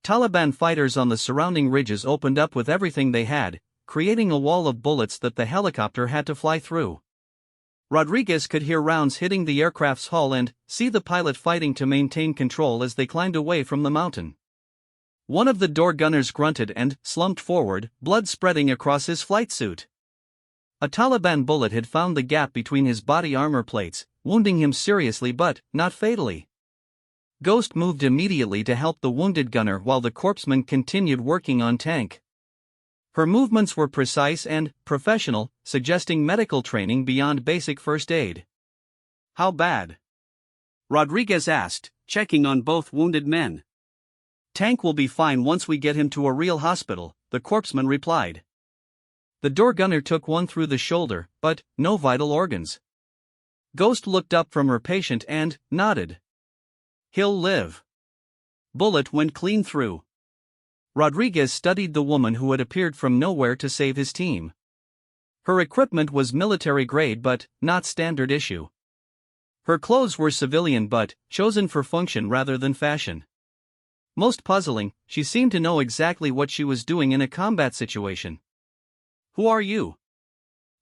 Taliban fighters on the surrounding ridges opened up with everything they had, creating a wall of bullets that the helicopter had to fly through. Rodriguez could hear rounds hitting the aircraft's hull and see the pilot fighting to maintain control as they climbed away from the mountain. One of the door gunners grunted and slumped forward, blood spreading across his flight suit. A Taliban bullet had found the gap between his body armor plates, wounding him seriously but not fatally. Ghost moved immediately to help the wounded gunner while the corpsman continued working on tank. Her movements were precise and professional, suggesting medical training beyond basic first aid. "How bad?" Rodriguez asked, checking on both wounded men. Tank will be fine once we get him to a real hospital, the corpsman replied. The door gunner took one through the shoulder, but no vital organs. Ghost looked up from her patient and nodded. He'll live. Bullet went clean through. Rodriguez studied the woman who had appeared from nowhere to save his team. Her equipment was military grade but not standard issue. Her clothes were civilian but chosen for function rather than fashion. Most puzzling, she seemed to know exactly what she was doing in a combat situation. "Who are you?"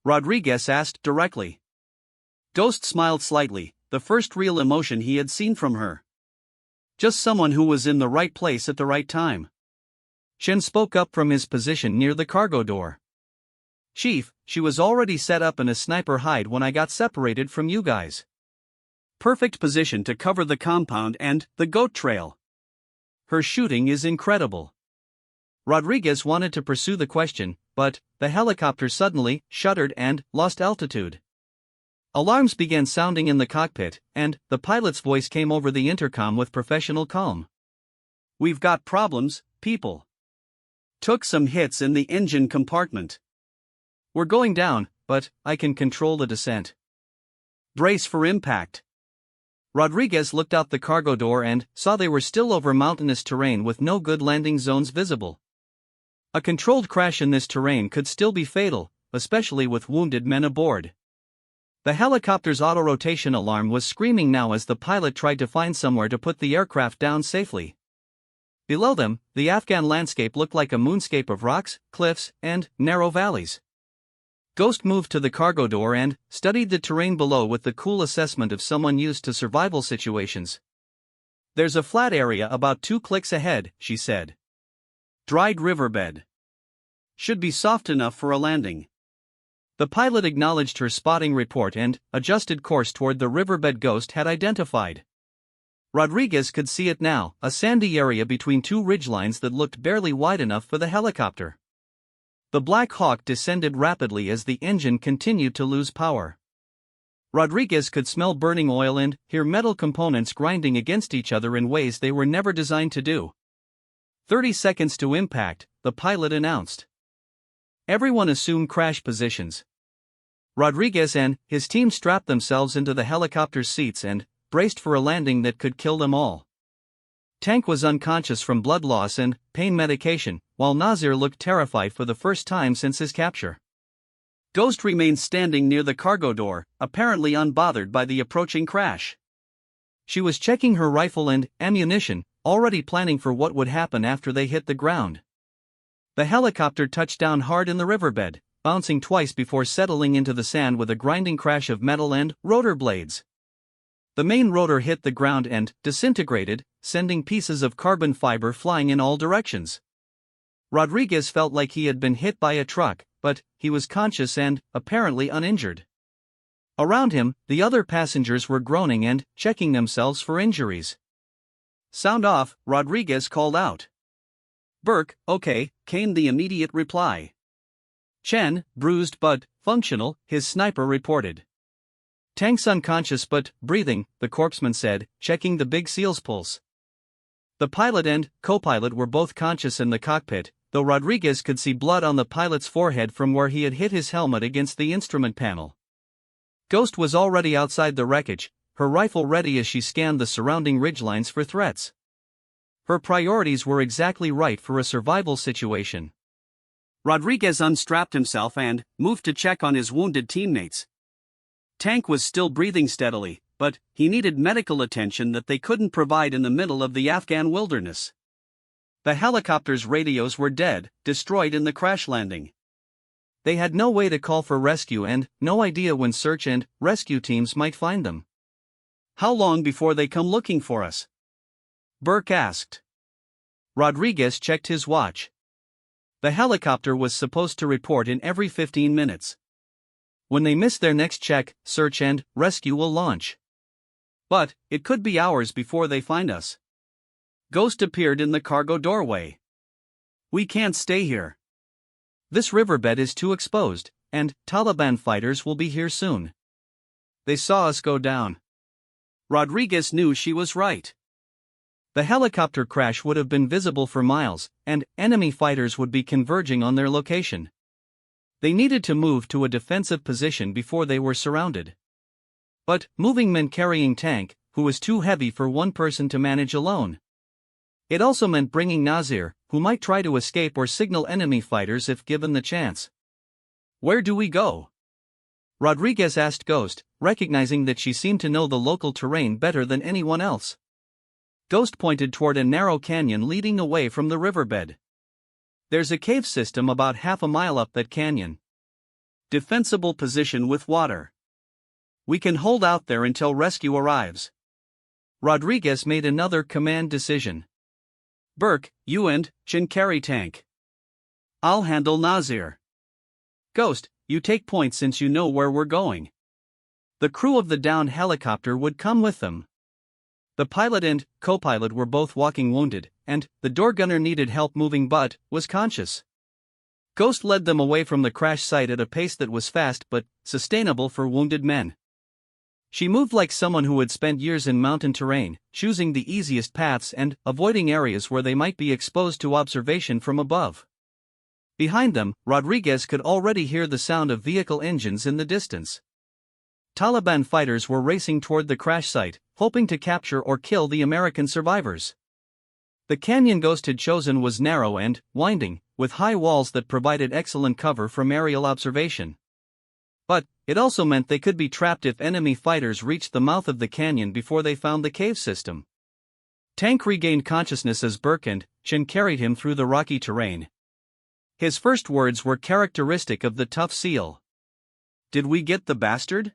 Rodriguez asked directly. Ghost smiled slightly, the first real emotion he had seen from her. "Just someone who was in the right place at the right time." Chen spoke up from his position near the cargo door. "Chief, she was already set up in a sniper hide when I got separated from you guys. Perfect position to cover the compound and the goat trail. Her shooting is incredible." Rodriguez wanted to pursue the question, but the helicopter suddenly shuddered and lost altitude. Alarms began sounding in the cockpit, and the pilot's voice came over the intercom with professional calm. "We've got problems, people. Took some hits in the engine compartment. We're going down, but I can control the descent. Brace for impact." Rodriguez looked out the cargo door and saw they were still over mountainous terrain with no good landing zones visible. A controlled crash in this terrain could still be fatal, especially with wounded men aboard. The helicopter's auto-rotation alarm was screaming now as the pilot tried to find somewhere to put the aircraft down safely. Below them, the Afghan landscape looked like a moonscape of rocks, cliffs, and narrow valleys. Ghost moved to the cargo door and studied the terrain below with the cool assessment of someone used to survival situations. "There's a flat area about 2 clicks ahead," she said. "Dried riverbed. Should be soft enough for a landing." The pilot acknowledged her spotting report and adjusted course toward the riverbed Ghost had identified. Rodriguez could see it now, a sandy area between 2 ridgelines that looked barely wide enough for the helicopter. The Black Hawk descended rapidly as the engine continued to lose power. Rodriguez could smell burning oil and hear metal components grinding against each other in ways they were never designed to do. 30 seconds to impact, the pilot announced. Everyone assume crash positions. Rodriguez and his team strapped themselves into the helicopter's seats and braced for a landing that could kill them all. Tank was unconscious from blood loss and pain medication, while Nazir looked terrified for the first time since his capture. Ghost remained standing near the cargo door, apparently unbothered by the approaching crash. She was checking her rifle and ammunition, already planning for what would happen after they hit the ground. The helicopter touched down hard in the riverbed, bouncing twice before settling into the sand with a grinding crash of metal and rotor blades. The main rotor hit the ground and disintegrated, sending pieces of carbon fiber flying in all directions. Rodriguez felt like he had been hit by a truck, but he was conscious and apparently uninjured. Around him, the other passengers were groaning and checking themselves for injuries. "Sound off," Rodriguez called out. "Burke, okay," came the immediate reply. "Chen, bruised but functional," his sniper reported. "Tank's unconscious but breathing," the corpsman said, checking the big SEAL's pulse. The pilot and co-pilot were both conscious in the cockpit, though Rodriguez could see blood on the pilot's forehead from where he had hit his helmet against the instrument panel. Ghost was already outside the wreckage, her rifle ready as she scanned the surrounding ridgelines for threats. Her priorities were exactly right for a survival situation. Rodriguez unstrapped himself and moved to check on his wounded teammates. Tank was still breathing steadily, but he needed medical attention that they couldn't provide in the middle of the Afghan wilderness. The helicopter's radios were dead, destroyed in the crash landing. They had no way to call for rescue and no idea when search and rescue teams might find them. "How long before they come looking for us?" Burke asked. Rodriguez checked his watch. The helicopter was supposed to report in every 15 minutes. When they miss their next check, search and rescue will launch. But it could be hours before they find us. Ghost appeared in the cargo doorway. "We can't stay here. This riverbed is too exposed, and Taliban fighters will be here soon. They saw us go down." Rodriguez knew she was right. The helicopter crash would have been visible for miles, and enemy fighters would be converging on their location. They needed to move to a defensive position before they were surrounded. But moving meant carrying Tank, who was too heavy for one person to manage alone. It also meant bringing Nazir, who might try to escape or signal enemy fighters if given the chance. "Where do we go?" Rodriguez asked Ghost, recognizing that she seemed to know the local terrain better than anyone else. Ghost pointed toward a narrow canyon leading away from the riverbed. "There's a cave system about half a mile up that canyon. Defensible position with water. We can hold out there until rescue arrives." Rodriguez made another command decision. "Burke, you and Chin carry Tank. I'll handle Nazir. Ghost, you take point since you know where we're going." The crew of the downed helicopter would come with them. The pilot and co-pilot were both walking wounded, and the door gunner needed help moving but was conscious. Ghost led them away from the crash site at a pace that was fast but sustainable for wounded men. She moved like someone who had spent years in mountain terrain, choosing the easiest paths and avoiding areas where they might be exposed to observation from above. Behind them, Rodriguez could already hear the sound of vehicle engines in the distance. Taliban fighters were racing toward the crash site, hoping to capture or kill the American survivors. The canyon Ghost had chosen was narrow and winding, with high walls that provided excellent cover from aerial observation. But it also meant they could be trapped if enemy fighters reached the mouth of the canyon before they found the cave system. Tank regained consciousness as Burke and Chin carried him through the rocky terrain. His first words were characteristic of the tough SEAL. "Did we get the bastard?"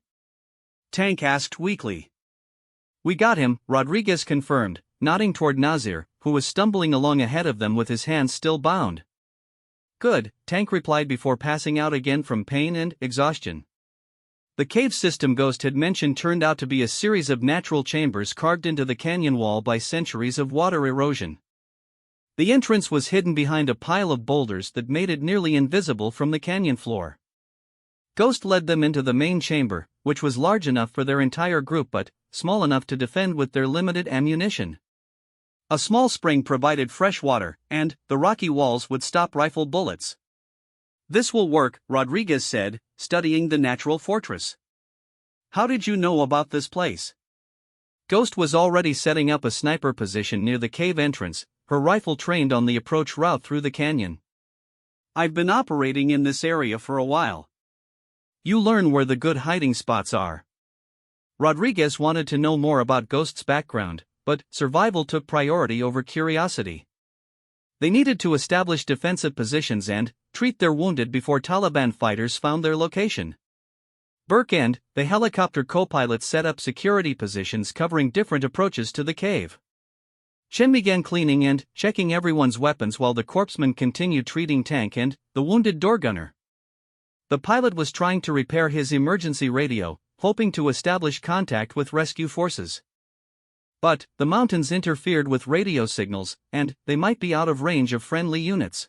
Tank asked weakly. "We got him," Rodriguez confirmed, nodding toward Nazir, who was stumbling along ahead of them with his hands still bound. "Good," Tank replied before passing out again from pain and exhaustion. The cave system Ghost had mentioned turned out to be a series of natural chambers carved into the canyon wall by centuries of water erosion. The entrance was hidden behind a pile of boulders that made it nearly invisible from the canyon floor. Ghost led them into the main chamber, which was large enough for their entire group but small enough to defend with their limited ammunition. A small spring provided fresh water, and the rocky walls would stop rifle bullets. "This will work," Rodriguez said, studying the natural fortress. "How did you know about this place?" Ghost was already setting up a sniper position near the cave entrance, her rifle trained on the approach route through the canyon. "I've been operating in this area for a while. You learn where the good hiding spots are." Rodriguez wanted to know more about Ghost's background, but survival took priority over curiosity. They needed to establish defensive positions and treat their wounded before Taliban fighters found their location. Burke and the helicopter co-pilot set up security positions covering different approaches to the cave. Chen began cleaning and checking everyone's weapons while the corpsman continued treating Tank and the wounded door gunner. The pilot was trying to repair his emergency radio, hoping to establish contact with rescue forces. But the mountains interfered with radio signals, and they might be out of range of friendly units.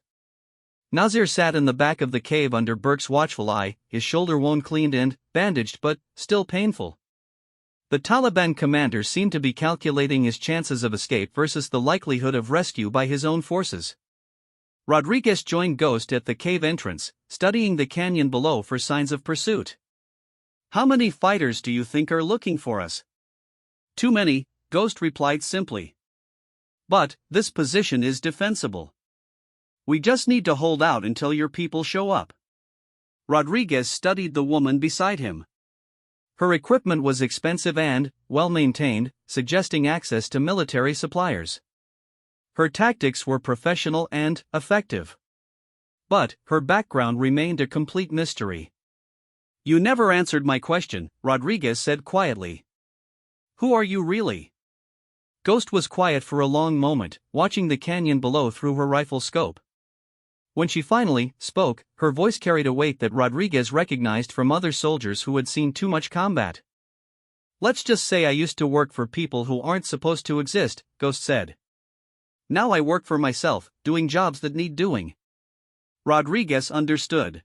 Nazir sat in the back of the cave under Burke's watchful eye, his shoulder wound cleaned and bandaged but still painful. The Taliban commander seemed to be calculating his chances of escape versus the likelihood of rescue by his own forces. Rodriguez joined Ghost at the cave entrance, studying the canyon below for signs of pursuit. "How many fighters do you think are looking for us?" "Too many," Ghost replied simply. "But this position is defensible. We just need to hold out until your people show up." Rodriguez studied the woman beside him. Her equipment was expensive and well-maintained, suggesting access to military suppliers. Her tactics were professional and effective. But her background remained a complete mystery. "You never answered my question," Rodriguez said quietly. "Who are you really?" Ghost was quiet for a long moment, watching the canyon below through her rifle scope. When she finally spoke, her voice carried a weight that Rodriguez recognized from other soldiers who had seen too much combat. "Let's just say I used to work for people who aren't supposed to exist," Ghost said. "Now I work for myself, doing jobs that need doing." Rodriguez understood.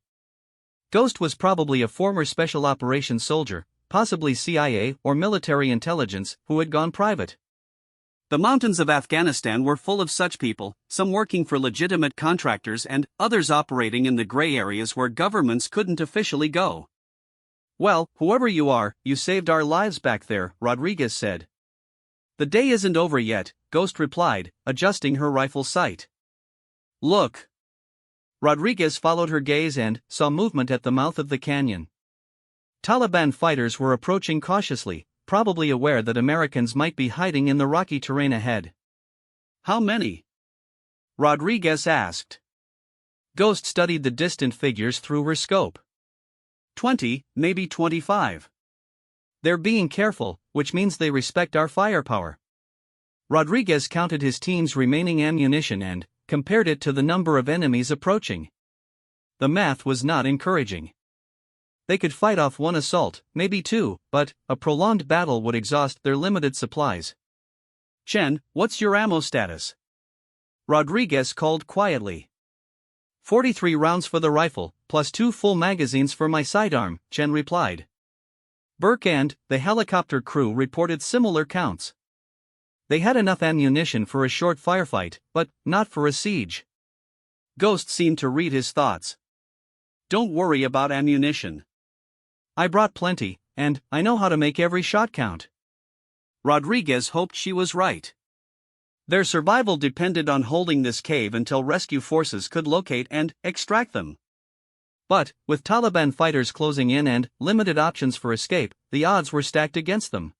Ghost was probably a former special operations soldier, possibly CIA or military intelligence, who had gone private. The mountains of Afghanistan were full of such people, some working for legitimate contractors and others operating in the gray areas where governments couldn't officially go. "Well, whoever you are, you saved our lives back there," Rodriguez said. "The day isn't over yet," Ghost replied, adjusting her rifle sight. "Look." Rodriguez followed her gaze and saw movement at the mouth of the canyon. Taliban fighters were approaching cautiously, probably aware that Americans might be hiding in the rocky terrain ahead. "How many?" Rodriguez asked. Ghost studied the distant figures through her scope. 20, maybe 25. "They're being careful, which means they respect our firepower." Rodriguez counted his team's remaining ammunition and compared it to the number of enemies approaching. The math was not encouraging. They could fight off one assault, maybe two, but a prolonged battle would exhaust their limited supplies. "Chen, what's your ammo status?" Rodriguez called quietly. 43 rounds for the rifle, plus 2 full magazines for my sidearm, Chen replied. Burke and the helicopter crew reported similar counts. They had enough ammunition for a short firefight, but not for a siege. Ghost seemed to read his thoughts. "Don't worry about ammunition. I brought plenty, and I know how to make every shot count." Rodriguez hoped she was right. Their survival depended on holding this cave until rescue forces could locate and extract them. But, with Taliban fighters closing in and limited options for escape, the odds were stacked against them.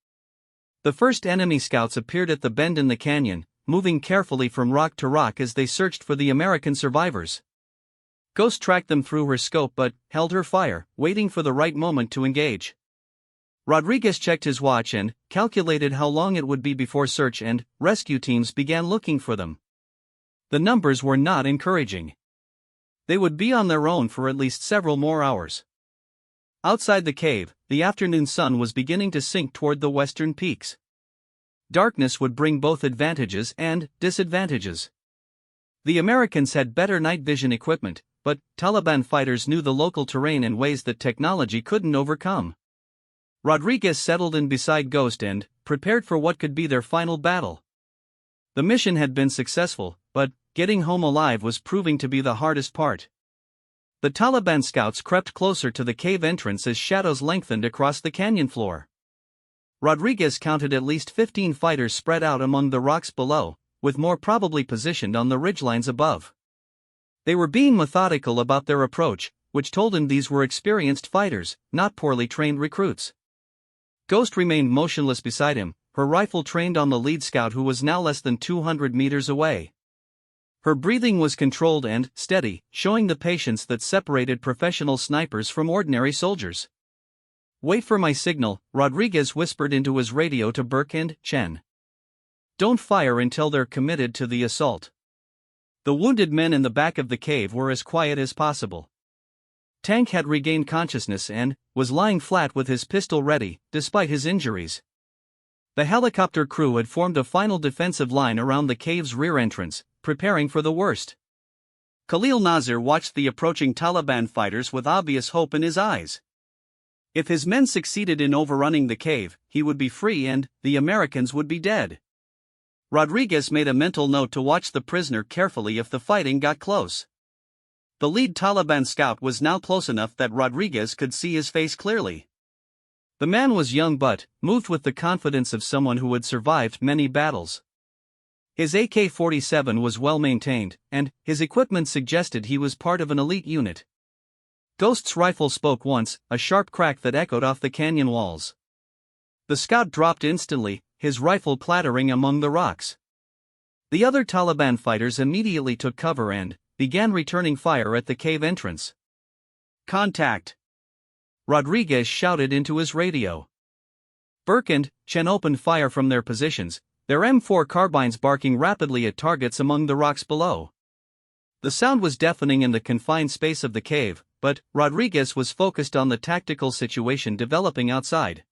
The first enemy scouts appeared at the bend in the canyon, moving carefully from rock to rock as they searched for the American survivors. Ghost tracked them through her scope but held her fire, waiting for the right moment to engage. Rodriguez checked his watch and calculated how long it would be before search and rescue teams began looking for them. The numbers were not encouraging. They would be on their own for at least several more hours. Outside the cave, the afternoon sun was beginning to sink toward the western peaks. Darkness would bring both advantages and disadvantages. The Americans had better night vision equipment, but Taliban fighters knew the local terrain in ways that technology couldn't overcome. Rodriguez settled in beside Ghost and prepared for what could be their final battle. The mission had been successful, but getting home alive was proving to be the hardest part. The Taliban scouts crept closer to the cave entrance as shadows lengthened across the canyon floor. Rodriguez counted at least 15 fighters spread out among the rocks below, with more probably positioned on the ridgelines above. They were being methodical about their approach, which told him these were experienced fighters, not poorly trained recruits. Ghost remained motionless beside him, her rifle trained on the lead scout who was now less than 200 meters away. Her breathing was controlled and steady, showing the patience that separated professional snipers from ordinary soldiers. "Wait for my signal," Rodriguez whispered into his radio to Burke and Chen. "Don't fire until they're committed to the assault." The wounded men in the back of the cave were as quiet as possible. Tank had regained consciousness and was lying flat with his pistol ready, despite his injuries. The helicopter crew had formed a final defensive line around the cave's rear entrance, preparing for the worst. Khalil Nasir watched the approaching Taliban fighters with obvious hope in his eyes. If his men succeeded in overrunning the cave, he would be free and the Americans would be dead. Rodriguez made a mental note to watch the prisoner carefully if the fighting got close. The lead Taliban scout was now close enough that Rodriguez could see his face clearly. The man was young but moved with the confidence of someone who had survived many battles. His AK-47 was well maintained, and his equipment suggested he was part of an elite unit. Ghost's rifle spoke once, a sharp crack that echoed off the canyon walls. The scout dropped instantly, his rifle clattering among the rocks. The other Taliban fighters immediately took cover and began returning fire at the cave entrance. "Contact!" Rodriguez shouted into his radio. Burke and Chen opened fire from their positions, their M4 carbines barking rapidly at targets among the rocks below. The sound was deafening in the confined space of the cave, but Rodriguez was focused on the tactical situation developing outside.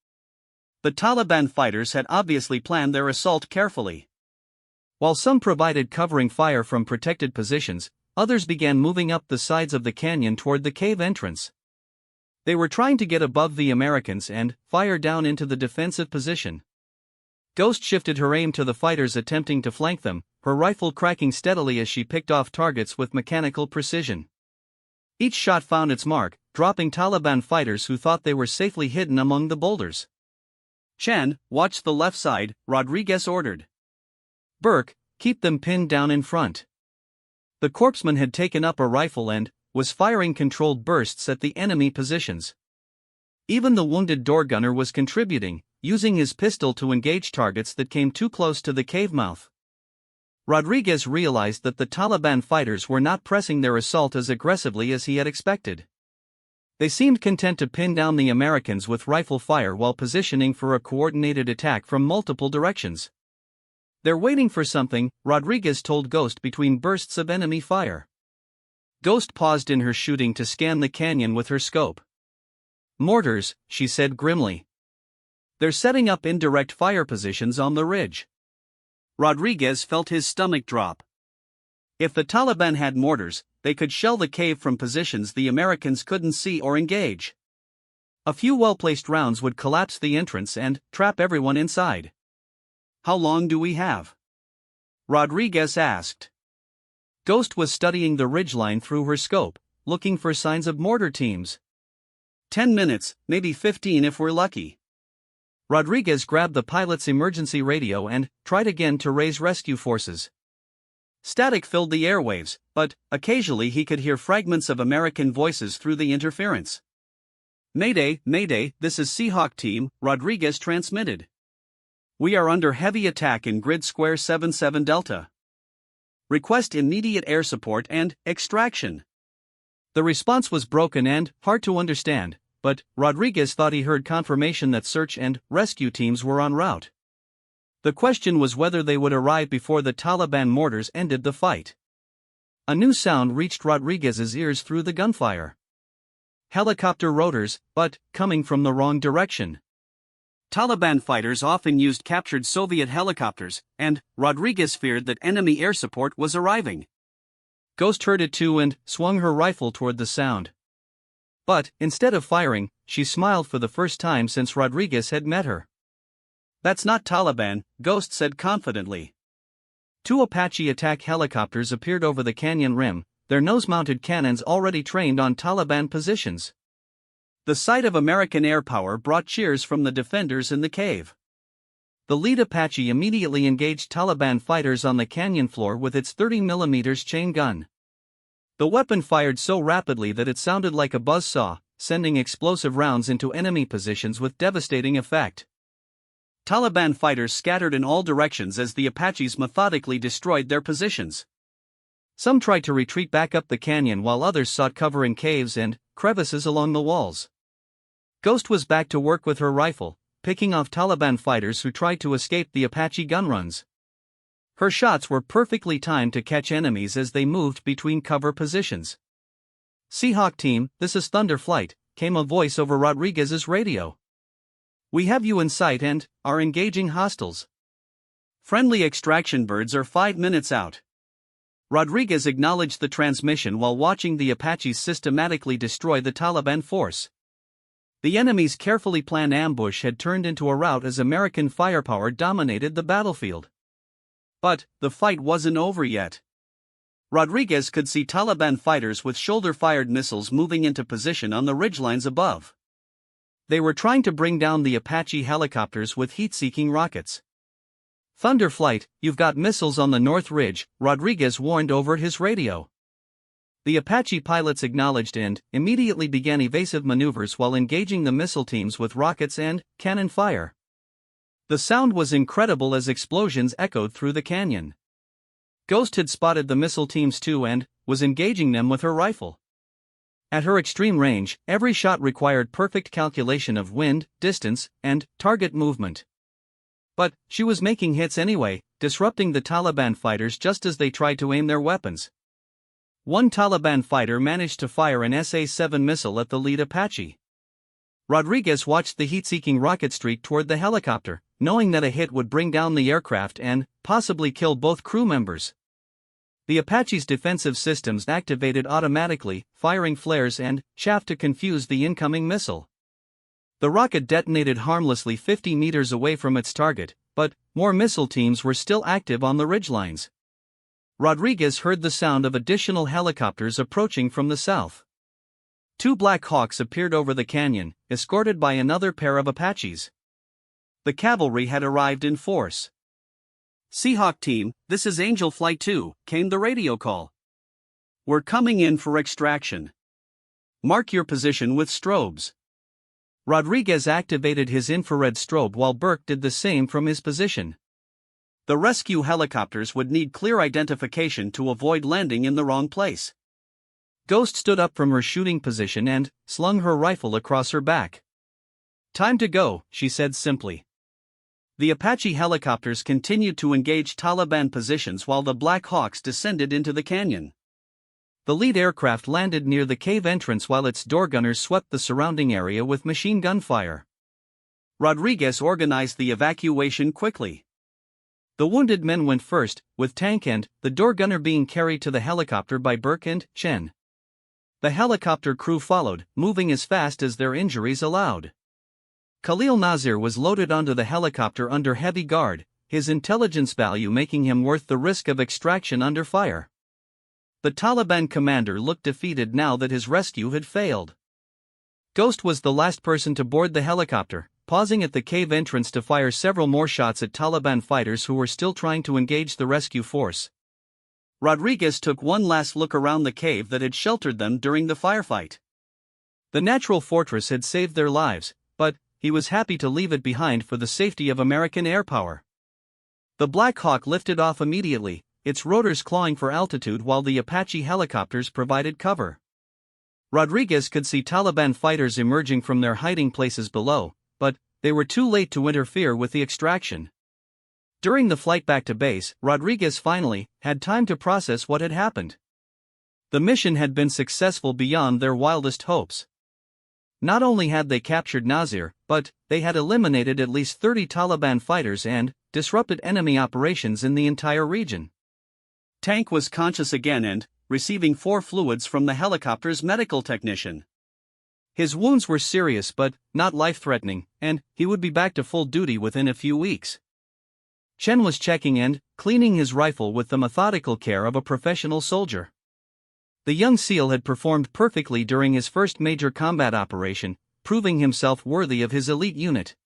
The Taliban fighters had obviously planned their assault carefully. While some provided covering fire from protected positions, others began moving up the sides of the canyon toward the cave entrance. They were trying to get above the Americans and fire down into the defensive position. Ghost shifted her aim to the fighters attempting to flank them, her rifle cracking steadily as she picked off targets with mechanical precision. Each shot found its mark, dropping Taliban fighters who thought they were safely hidden among the boulders. Chen, watch the left side, Rodriguez ordered. Burke, keep them pinned down in front. The corpsman had taken up a rifle and was firing controlled bursts at the enemy positions. Even the wounded door gunner was contributing, using his pistol to engage targets that came too close to the cave mouth. Rodriguez realized that the Taliban fighters were not pressing their assault as aggressively as he had expected. They seemed content to pin down the Americans with rifle fire while positioning for a coordinated attack from multiple directions. "They're waiting for something," Rodriguez told Ghost between bursts of enemy fire. Ghost paused in her shooting to scan the canyon with her scope. "Mortars," she said grimly. "They're setting up indirect fire positions on the ridge." Rodriguez felt his stomach drop. If the Taliban had mortars, they could shell the cave from positions the Americans couldn't see or engage. A few well-placed rounds would collapse the entrance and trap everyone inside. "How long do we have?" Rodriguez asked. Ghost was studying the ridgeline through her scope, looking for signs of mortar teams. 10 minutes, maybe 15 if we're lucky. Rodriguez grabbed the pilot's emergency radio and tried again to raise rescue forces. Static filled the airwaves, but occasionally he could hear fragments of American voices through the interference. "Mayday, Mayday, this is Seahawk Team," Rodriguez transmitted. "We are under heavy attack in Grid Square 77 Delta. Request immediate air support and extraction." The response was broken and hard to understand, but Rodriguez thought he heard confirmation that search and rescue teams were en route. The question was whether they would arrive before the Taliban mortars ended the fight. A new sound reached Rodriguez's ears through the gunfire. Helicopter rotors, but coming from the wrong direction. Taliban fighters often used captured Soviet helicopters, and Rodriguez feared that enemy air support was arriving. Ghost heard it too and swung her rifle toward the sound. But, instead of firing, she smiled for the first time since Rodriguez had met her. "That's not Taliban," Ghost said confidently. Two Apache attack helicopters appeared over the canyon rim, their nose-mounted cannons already trained on Taliban positions. The sight of American air power brought cheers from the defenders in the cave. The lead Apache immediately engaged Taliban fighters on the canyon floor with its 30mm chain gun. The weapon fired so rapidly that it sounded like a buzzsaw, sending explosive rounds into enemy positions with devastating effect. Taliban fighters scattered in all directions as the Apaches methodically destroyed their positions. Some tried to retreat back up the canyon while others sought cover in caves and crevices along the walls. Ghost was back to work with her rifle, picking off Taliban fighters who tried to escape the Apache gun runs. Her shots were perfectly timed to catch enemies as they moved between cover positions. "Seahawk Team, this is Thunder Flight," came a voice over Rodriguez's radio. "We have you in sight and are engaging hostiles. Friendly extraction birds are 5 minutes out." Rodriguez acknowledged the transmission while watching the Apaches systematically destroy the Taliban force. The enemy's carefully planned ambush had turned into a rout as American firepower dominated the battlefield. But the fight wasn't over yet. Rodriguez could see Taliban fighters with shoulder-fired missiles moving into position on the ridgelines above. They were trying to bring down the Apache helicopters with heat-seeking rockets. "Thunder Flight, you've got missiles on the north ridge," Rodriguez warned over his radio. The Apache pilots acknowledged and immediately began evasive maneuvers while engaging the missile teams with rockets and cannon fire. The sound was incredible as explosions echoed through the canyon. Ghost had spotted the missile teams too and was engaging them with her rifle. At her extreme range, every shot required perfect calculation of wind, distance, and target movement. But she was making hits anyway, disrupting the Taliban fighters just as they tried to aim their weapons. One Taliban fighter managed to fire an SA-7 missile at the lead Apache. Rodriguez watched the heat-seeking rocket streak toward the helicopter, knowing that a hit would bring down the aircraft and possibly kill both crew members. The Apache's defensive systems activated automatically, firing flares and chaff to confuse the incoming missile. The rocket detonated harmlessly 50 meters away from its target, but more missile teams were still active on the ridgelines. Rodriguez heard the sound of additional helicopters approaching from the south. 2 Black Hawks appeared over the canyon, escorted by another pair of Apaches. The cavalry had arrived in force. Seahawk team, this is Angel Flight 2, came the radio call. We're coming in for extraction. Mark your position with strobes. Rodriguez activated his infrared strobe while Burke did the same from his position. The rescue helicopters would need clear identification to avoid landing in the wrong place. Ghost stood up from her shooting position and slung her rifle across her back. "Time to go," she said simply. The Apache helicopters continued to engage Taliban positions while the Black Hawks descended into the canyon. The lead aircraft landed near the cave entrance while its door gunners swept the surrounding area with machine gun fire. Rodriguez organized the evacuation quickly. The wounded men went first, with Tank and the door gunner being carried to the helicopter by Burke and Chen. The helicopter crew followed, moving as fast as their injuries allowed. Khalil Nasir was loaded onto the helicopter under heavy guard, his intelligence value making him worth the risk of extraction under fire. The Taliban commander looked defeated now that his rescue had failed. Ghost was the last person to board the helicopter, pausing at the cave entrance to fire several more shots at Taliban fighters who were still trying to engage the rescue force. Rodriguez took one last look around the cave that had sheltered them during the firefight. The natural fortress had saved their lives, but he was happy to leave it behind for the safety of American air power. The Black Hawk lifted off immediately, its rotors clawing for altitude while the Apache helicopters provided cover. Rodriguez could see Taliban fighters emerging from their hiding places below, but they were too late to interfere with the extraction. During the flight back to base, Rodriguez finally had time to process what had happened. The mission had been successful beyond their wildest hopes. Not only had they captured Nasir, but they had eliminated at least 30 Taliban fighters and disrupted enemy operations in the entire region. Tank was conscious again and receiving 4 fluids from the helicopter's medical technician. His wounds were serious but not life-threatening, and he would be back to full duty within a few weeks. Chen was checking and cleaning his rifle with the methodical care of a professional soldier. The young SEAL had performed perfectly during his first major combat operation, proving himself worthy of his elite unit.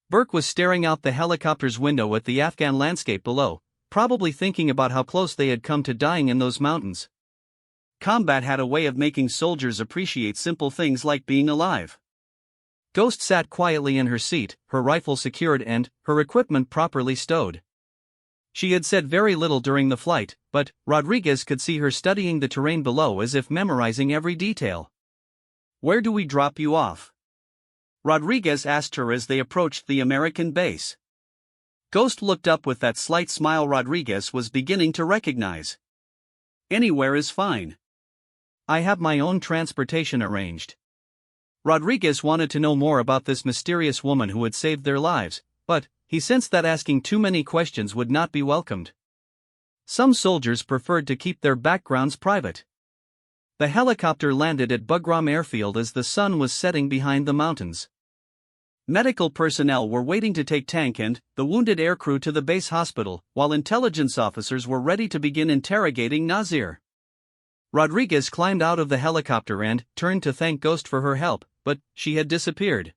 Burke was staring out the helicopter's window at the Afghan landscape below, probably thinking about how close they had come to dying in those mountains. Combat had a way of making soldiers appreciate simple things like being alive. Ghost sat quietly in her seat, her rifle secured and her equipment properly stowed. She had said very little during the flight, but Rodriguez could see her studying the terrain below as if memorizing every detail. "Where do we drop you off?" Rodriguez asked her as they approached the American base. Ghost looked up with that slight smile Rodriguez was beginning to recognize. "Anywhere is fine. I have my own transportation arranged." Rodriguez wanted to know more about this mysterious woman who had saved their lives, but he sensed that asking too many questions would not be welcomed. Some soldiers preferred to keep their backgrounds private. The helicopter landed at Bugram Airfield as the sun was setting behind the mountains. Medical personnel were waiting to take Tank and the wounded aircrew to the base hospital, while intelligence officers were ready to begin interrogating Nasir. Rodriguez climbed out of the helicopter and turned to thank Ghost for her help, but she had disappeared.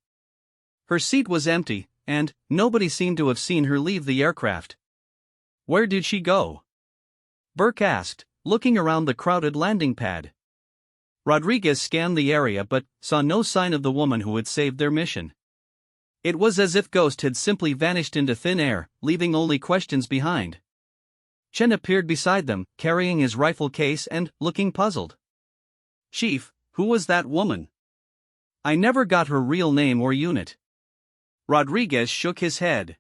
Her seat was empty, and nobody seemed to have seen her leave the aircraft. "Where did she go?" Burke asked, looking around the crowded landing pad. Rodriguez scanned the area but saw no sign of the woman who had saved their mission. It was as if Ghost had simply vanished into thin air, leaving only questions behind. Chen appeared beside them, carrying his rifle case and looking puzzled. "Chief, who was that woman? I never got her real name or unit." Rodriguez shook his head.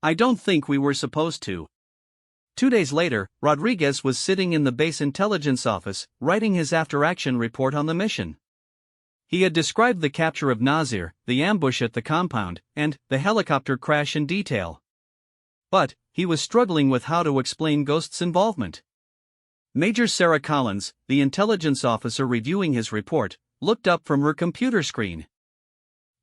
"I don't think we were supposed to." 2 days later, Rodriguez was sitting in the base intelligence office, writing his after-action report on the mission. He had described the capture of Nasir, the ambush at the compound, and the helicopter crash in detail. But he was struggling with how to explain Ghost's involvement. Major Sarah Collins, the intelligence officer reviewing his report, looked up from her computer screen.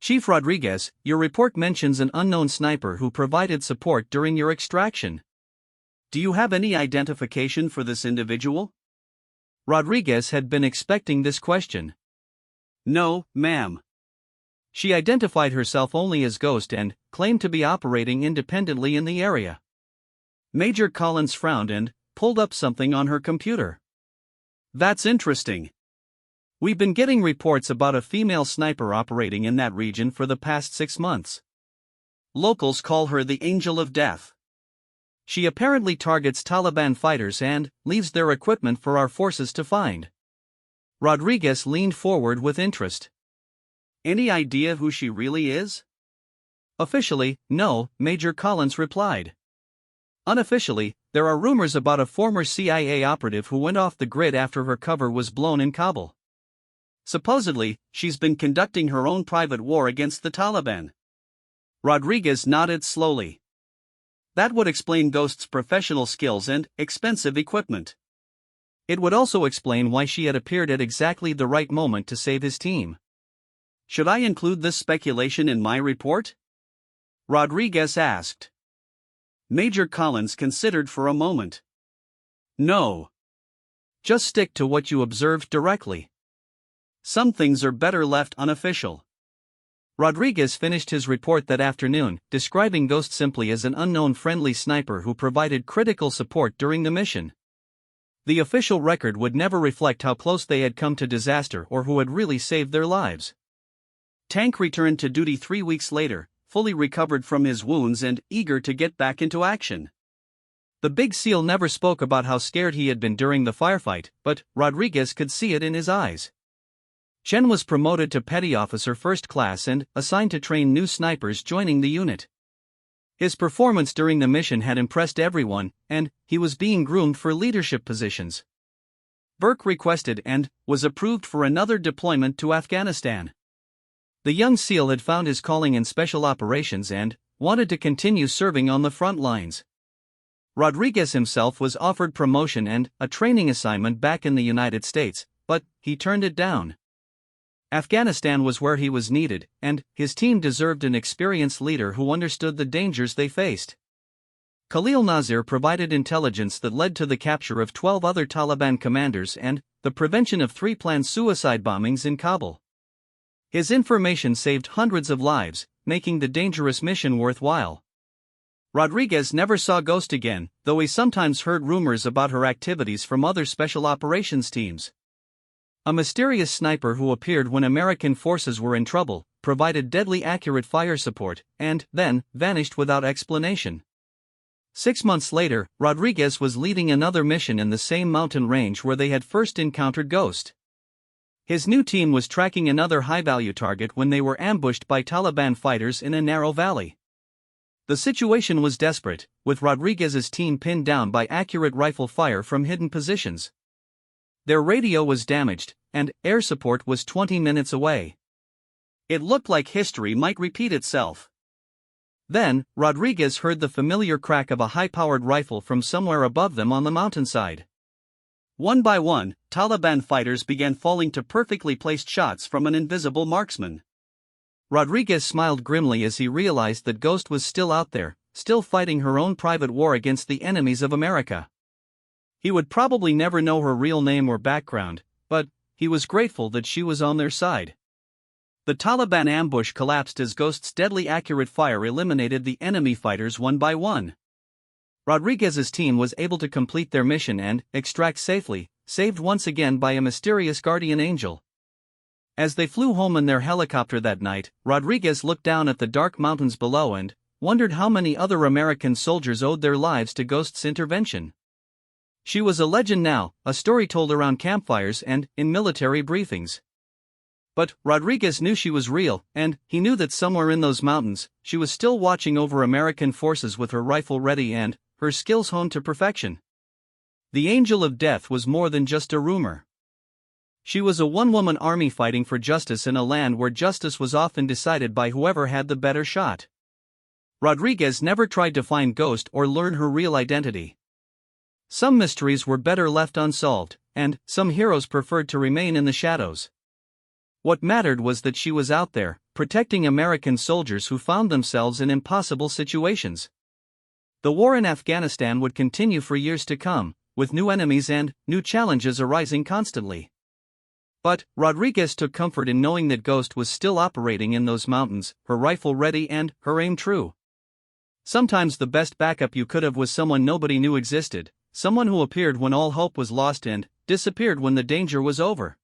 Chief Rodriguez, your report mentions an unknown sniper who provided support during your extraction. Do you have any identification for this individual? Rodriguez had been expecting this question. No, ma'am. She identified herself only as Ghost and claimed to be operating independently in the area. Major Collins frowned and pulled up something on her computer. That's interesting. We've been getting reports about a female sniper operating in that region for the past 6 months. Locals call her the Angel of Death. She apparently targets Taliban fighters and leaves their equipment for our forces to find. Rodriguez leaned forward with interest. Any idea who she really is? Officially, no, Major Collins replied. Unofficially, there are rumors about a former CIA operative who went off the grid after her cover was blown in Kabul. Supposedly, she's been conducting her own private war against the Taliban. Rodriguez nodded slowly. That would explain Ghost's professional skills and expensive equipment. It would also explain why she had appeared at exactly the right moment to save his team. Should I include this speculation in my report? Rodriguez asked. Major Collins considered for a moment. No. Just stick to what you observed directly. Some things are better left unofficial. Rodriguez finished his report that afternoon, describing Ghost simply as an unknown friendly sniper who provided critical support during the mission. The official record would never reflect how close they had come to disaster or who had really saved their lives. Tank returned to duty 3 weeks later, fully recovered from his wounds and eager to get back into action. The Big SEAL never spoke about how scared he had been during the firefight, but Rodriguez could see it in his eyes. Chen was promoted to Petty Officer First Class and assigned to train new snipers joining the unit. His performance during the mission had impressed everyone, and he was being groomed for leadership positions. Burke requested and was approved for another deployment to Afghanistan. The young SEAL had found his calling in special operations and wanted to continue serving on the front lines. Rodriguez himself was offered promotion and a training assignment back in the United States, but he turned it down. Afghanistan was where he was needed, and his team deserved an experienced leader who understood the dangers they faced. Khalil Nasir provided intelligence that led to the capture of 12 other Taliban commanders and the prevention of 3 planned suicide bombings in Kabul. His information saved hundreds of lives, making the dangerous mission worthwhile. Rodriguez never saw Ghost again, though he sometimes heard rumors about her activities from other special operations teams. A mysterious sniper who appeared when American forces were in trouble, provided deadly accurate fire support, and then vanished without explanation. 6 months later, Rodriguez was leading another mission in the same mountain range where they had first encountered Ghost. His new team was tracking another high-value target when they were ambushed by Taliban fighters in a narrow valley. The situation was desperate, with Rodriguez's team pinned down by accurate rifle fire from hidden positions. Their radio was damaged, and air support was 20 minutes away. It looked like history might repeat itself. Then, Rodriguez heard the familiar crack of a high-powered rifle from somewhere above them on the mountainside. One by one, Taliban fighters began falling to perfectly placed shots from an invisible marksman. Rodriguez smiled grimly as he realized that Ghost was still out there, still fighting her own private war against the enemies of America. He would probably never know her real name or background, but he was grateful that she was on their side. The Taliban ambush collapsed as Ghost's deadly accurate fire eliminated the enemy fighters one by one. Rodriguez's team was able to complete their mission and extract safely, saved once again by a mysterious guardian angel. As they flew home in their helicopter that night, Rodriguez looked down at the dark mountains below and wondered how many other American soldiers owed their lives to Ghost's intervention. She was a legend now, a story told around campfires and in military briefings. But Rodriguez knew she was real, and he knew that somewhere in those mountains, she was still watching over American forces with her rifle ready and her skills honed to perfection. The Angel of Death was more than just a rumor. She was a one-woman army fighting for justice in a land where justice was often decided by whoever had the better shot. Rodriguez never tried to find Ghost or learn her real identity. Some mysteries were better left unsolved, and some heroes preferred to remain in the shadows. What mattered was that she was out there, protecting American soldiers who found themselves in impossible situations. The war in Afghanistan would continue for years to come, with new enemies and new challenges arising constantly. But Rodriguez took comfort in knowing that Ghost was still operating in those mountains, her rifle ready and her aim true. Sometimes the best backup you could have was someone nobody knew existed, someone who appeared when all hope was lost and disappeared when the danger was over.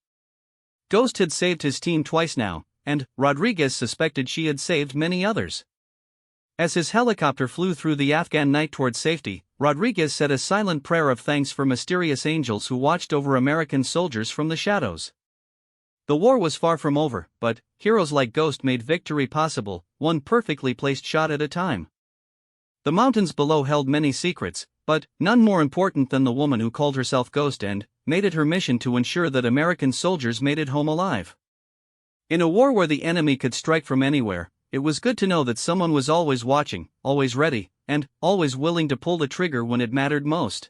Ghost had saved his team twice now, and Rodriguez suspected she had saved many others. As his helicopter flew through the Afghan night toward safety, Rodriguez said a silent prayer of thanks for mysterious angels who watched over American soldiers from the shadows. The war was far from over, but heroes like Ghost made victory possible, one perfectly placed shot at a time. The mountains below held many secrets, but none more important than the woman who called herself Ghost and made it her mission to ensure that American soldiers made it home alive. In a war where the enemy could strike from anywhere, it was good to know that someone was always watching, always ready, and always willing to pull the trigger when it mattered most.